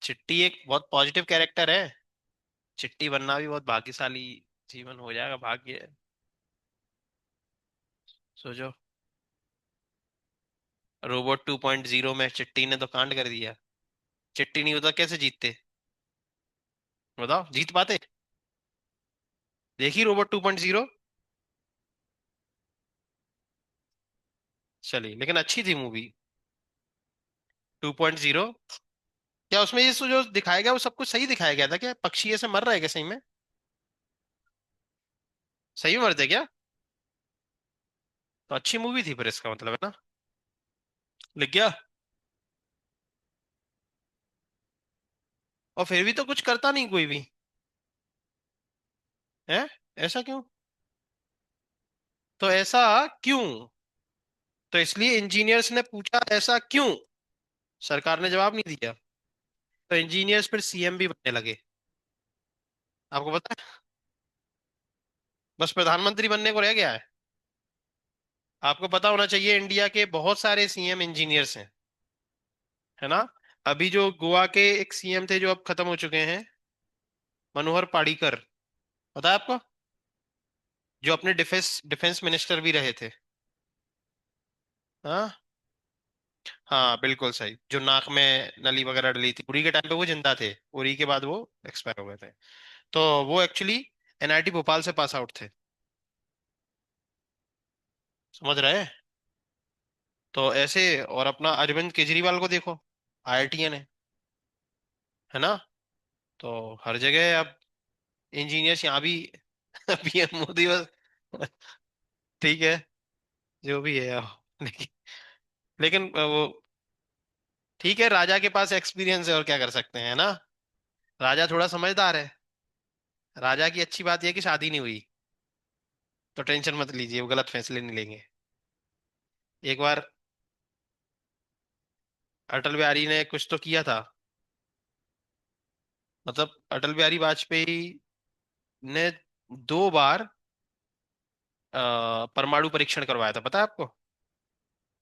चिट्टी एक बहुत पॉजिटिव कैरेक्टर है। चिट्टी बनना भी बहुत भाग्यशाली जीवन हो जाएगा, भाग्य है। सोचो, रोबोट 2.0 में चिट्टी ने तो कांड कर दिया। चिट्टी नहीं होता कैसे जीतते? बताओ, जीत पाते? देखी रोबोट 2.0? चली, लेकिन अच्छी थी मूवी 2.0। क्या उसमें ये जो दिखाया गया वो सब कुछ सही दिखाया गया था क्या? पक्षी ऐसे मर रहे हैं क्या सही में? सही में मरते क्या? तो अच्छी मूवी थी फिर, इसका मतलब है ना। लिख गया। और फिर भी तो कुछ करता नहीं कोई भी। है? ऐसा क्यों? तो ऐसा क्यों? तो इसलिए इंजीनियर्स ने पूछा ऐसा क्यों। सरकार ने जवाब नहीं दिया। तो इंजीनियर्स फिर सीएम भी बनने लगे। आपको पता है? बस प्रधानमंत्री बनने को रह गया है। आपको पता होना चाहिए, इंडिया के बहुत सारे सीएम इंजीनियर्स हैं। है ना? अभी जो गोवा के एक सीएम थे जो अब खत्म हो चुके हैं, मनोहर पारीकर, पता है आपको? जो अपने डिफेंस डिफेंस मिनिस्टर भी रहे थे। हाँ। हाँ बिल्कुल सही, जो नाक में नली वगैरह डली थी, उरी के टाइम पे वो जिंदा थे, उरी के बाद वो एक्सपायर हो गए थे। तो वो एक्चुअली एनआईटी भोपाल से पास आउट थे। समझ रहे हैं? तो ऐसे, और अपना अरविंद केजरीवाल को देखो, आईआईटीएन है। है ना? तो हर जगह अब इंजीनियर्स यहाँ भी। पीएम मोदी बस। ठीक है, जो भी है लेकिन लेकिन वो ठीक है, राजा के पास एक्सपीरियंस है और क्या कर सकते हैं, ना? राजा थोड़ा समझदार है। राजा की अच्छी बात यह है कि शादी नहीं हुई, तो टेंशन मत लीजिए, वो गलत फैसले नहीं लेंगे। एक बार अटल बिहारी ने कुछ तो किया था। मतलब अटल बिहारी वाजपेयी ने 2 बार परमाणु परीक्षण करवाया था, पता है आपको?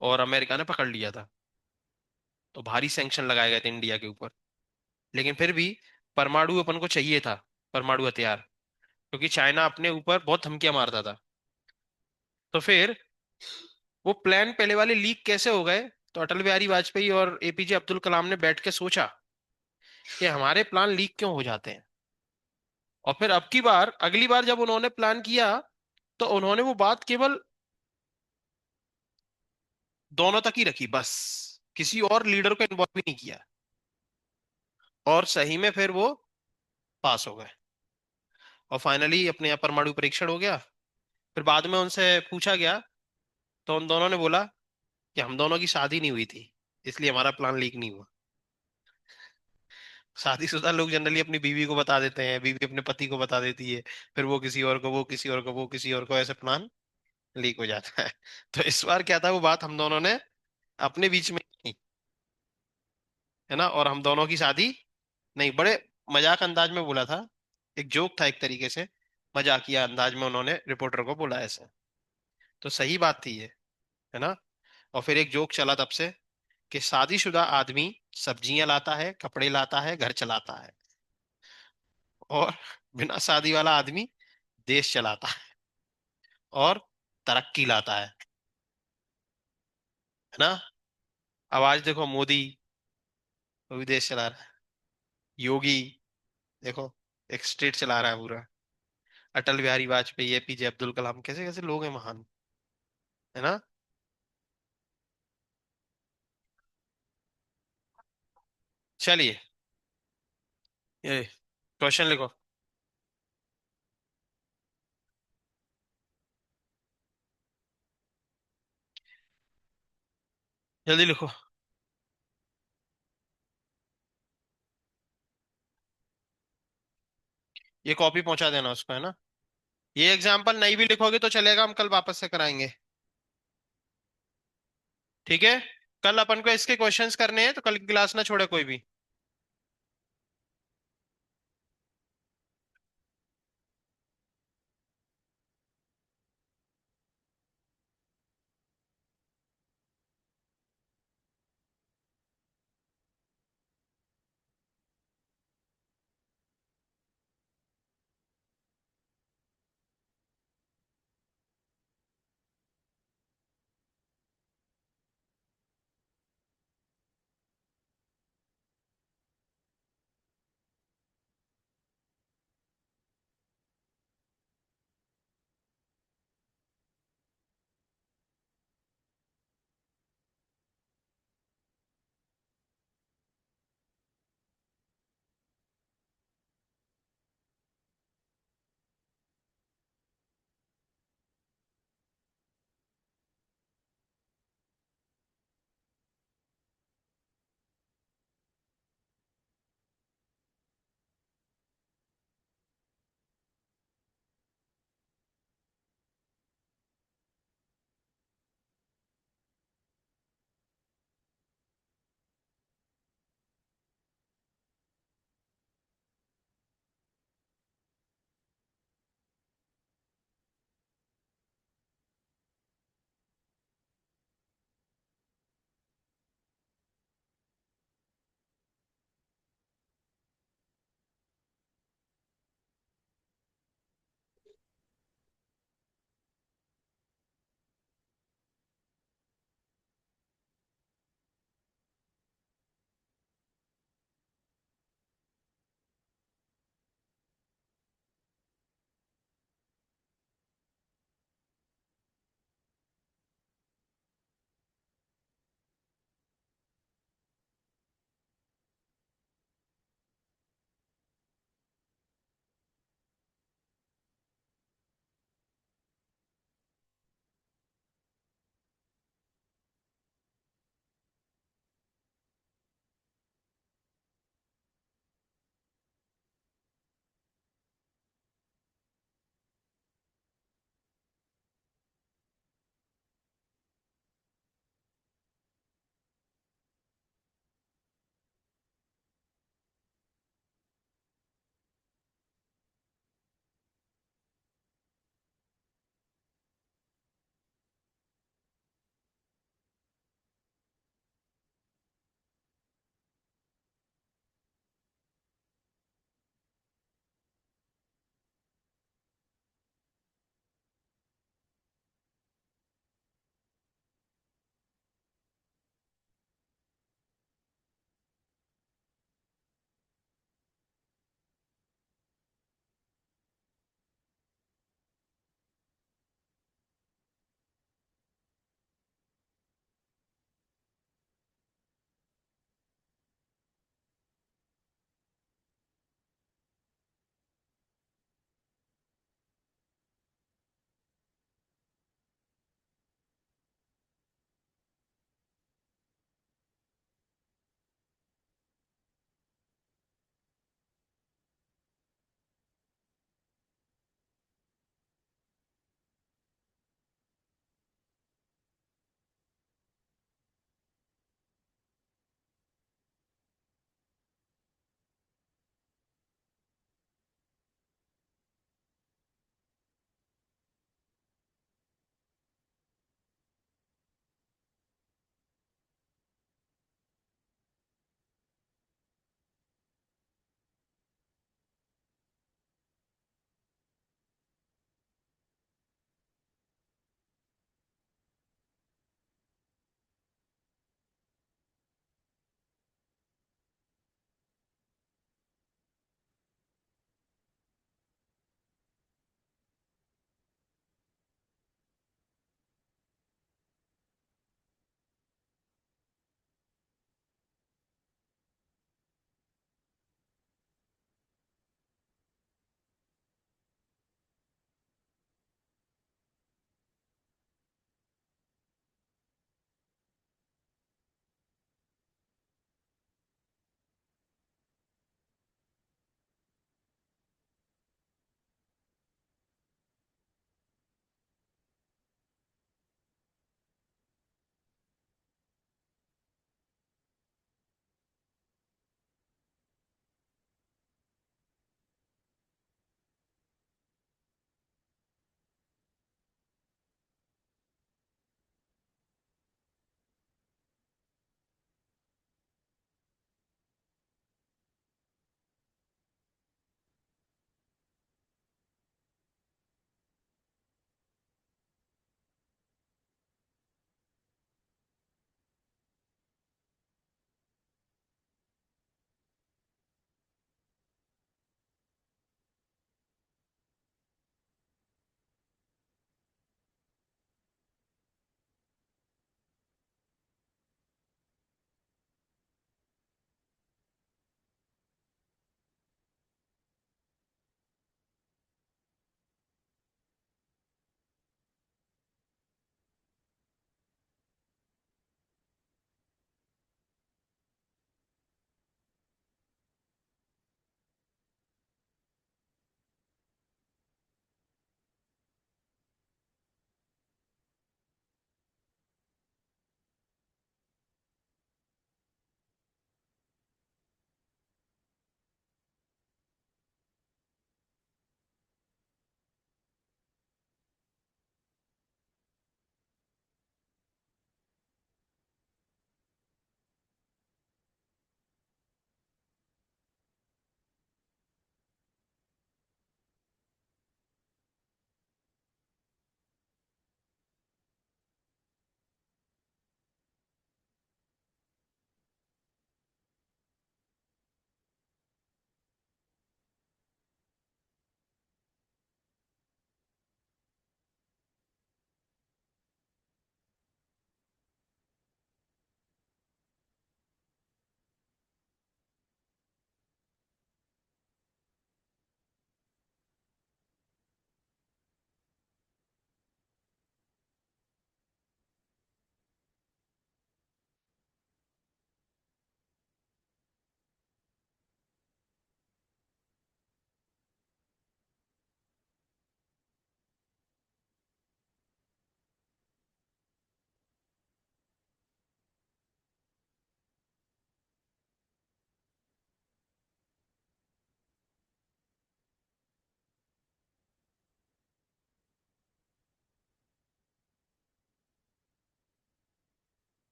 और अमेरिका ने पकड़ लिया था। तो भारी सैंक्शन लगाए गए थे इंडिया के ऊपर। लेकिन फिर भी परमाणु अपन को चाहिए था, परमाणु हथियार, क्योंकि चाइना अपने ऊपर बहुत धमकियां मारता था। तो फिर वो प्लान पहले वाले लीक कैसे हो गए? तो अटल बिहारी वाजपेयी और एपीजे अब्दुल कलाम ने बैठ के सोचा कि हमारे प्लान लीक क्यों हो जाते हैं। और फिर अब की बार, अगली बार जब उन्होंने प्लान किया, तो उन्होंने वो बात केवल दोनों तक ही रखी बस, किसी और लीडर को इन्वॉल्व भी नहीं किया। और सही में फिर वो पास हो गए, और फाइनली अपने यहाँ परमाणु परीक्षण हो गया। फिर बाद में उनसे पूछा गया, तो उन दोनों ने बोला कि हम दोनों की शादी नहीं हुई थी, इसलिए हमारा प्लान लीक नहीं हुआ। शादीशुदा लोग जनरली अपनी बीवी को बता देते हैं, बीवी अपने पति को बता देती है, फिर वो किसी और को, वो किसी और को, वो किसी और को, ऐसे प्लान लीक हो जाता है। तो इस बार क्या था, वो बात हम दोनों ने अपने बीच में की, है ना, और हम दोनों की शादी नहीं। बड़े मजाक अंदाज में बोला था, एक जोक था एक तरीके से, मजाकिया अंदाज में उन्होंने रिपोर्टर को बोला ऐसे। तो सही बात थी ये, है ना। और फिर एक जोक चला तब से कि शादीशुदा आदमी सब्जियां लाता है, कपड़े लाता है, घर चलाता है, और बिना शादी वाला आदमी देश चलाता है और तरक्की लाता है ना। अब आज देखो मोदी, वो भी देश चला रहा है। योगी, देखो, एक स्टेट चला रहा है पूरा। अटल बिहारी वाजपेयी, एपीजे अब्दुल कलाम, कैसे कैसे लोग हैं महान, है ना। चलिए, ये क्वेश्चन लिखो, जल्दी लिखो। ये कॉपी पहुंचा देना उसको, है ना। ये एग्जाम्पल नहीं भी लिखोगे तो चलेगा, हम कल वापस से कराएंगे। ठीक है, कल अपन को इसके क्वेश्चंस करने हैं, तो कल की क्लास ना छोड़े कोई भी।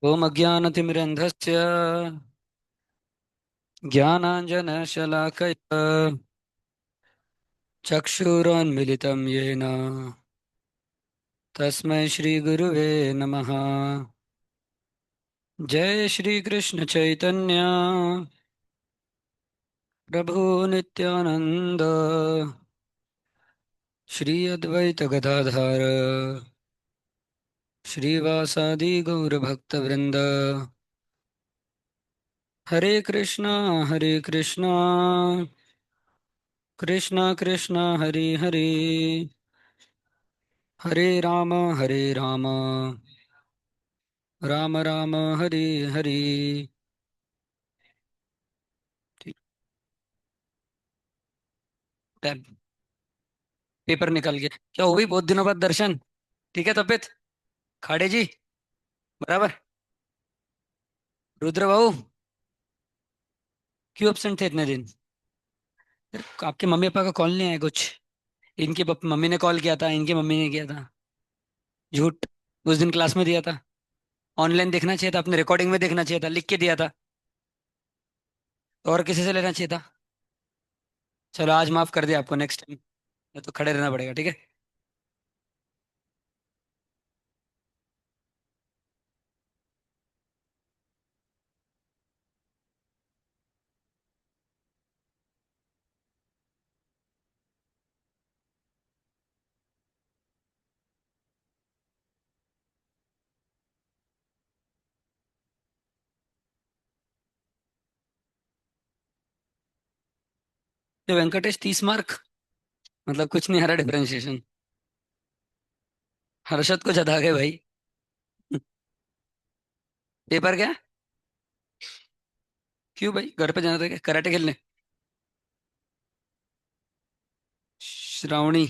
ॐ अज्ञानतिमिरन्धस्य ज्ञानाञ्जनशलाकया चक्षुरोन्मिलितं येन तस्मै श्रीगुरुवे नमः। जय श्रीकृष्ण चैतन्य प्रभु नित्यानंद श्री अद्वैत गदाधर श्रीवासादि गौरभक्तवृंद। हरे कृष्णा कृष्णा कृष्णा हरे हरे, हरे राम राम राम हरे हरे। ठीक, टैब पेपर निकल गया। क्या हुई बहुत दिनों बाद दर्शन? ठीक है तबीयत? खाड़े जी बराबर? रुद्र बाबू क्यों एब्सेंट थे इतने दिन? यार, आपके मम्मी पापा का कॉल नहीं आया कुछ? इनकी मम्मी ने कॉल किया था, इनकी मम्मी ने किया था। झूठ। उस दिन क्लास में दिया था। ऑनलाइन देखना चाहिए था, अपने रिकॉर्डिंग में देखना चाहिए था, लिख के दिया था। और किसी से लेना चाहिए था। चलो आज माफ कर दिया आपको, नेक्स्ट टाइम तो खड़े रहना पड़ेगा, ठीक है? तो वेंकटेश 30 मार्क, मतलब कुछ नहीं हरा डिफरेंशिएशन। हर्षद को जता गए भाई। पेपर क्या? क्यों भाई, घर पे जाना था क्या कराटे खेलने? श्रावणी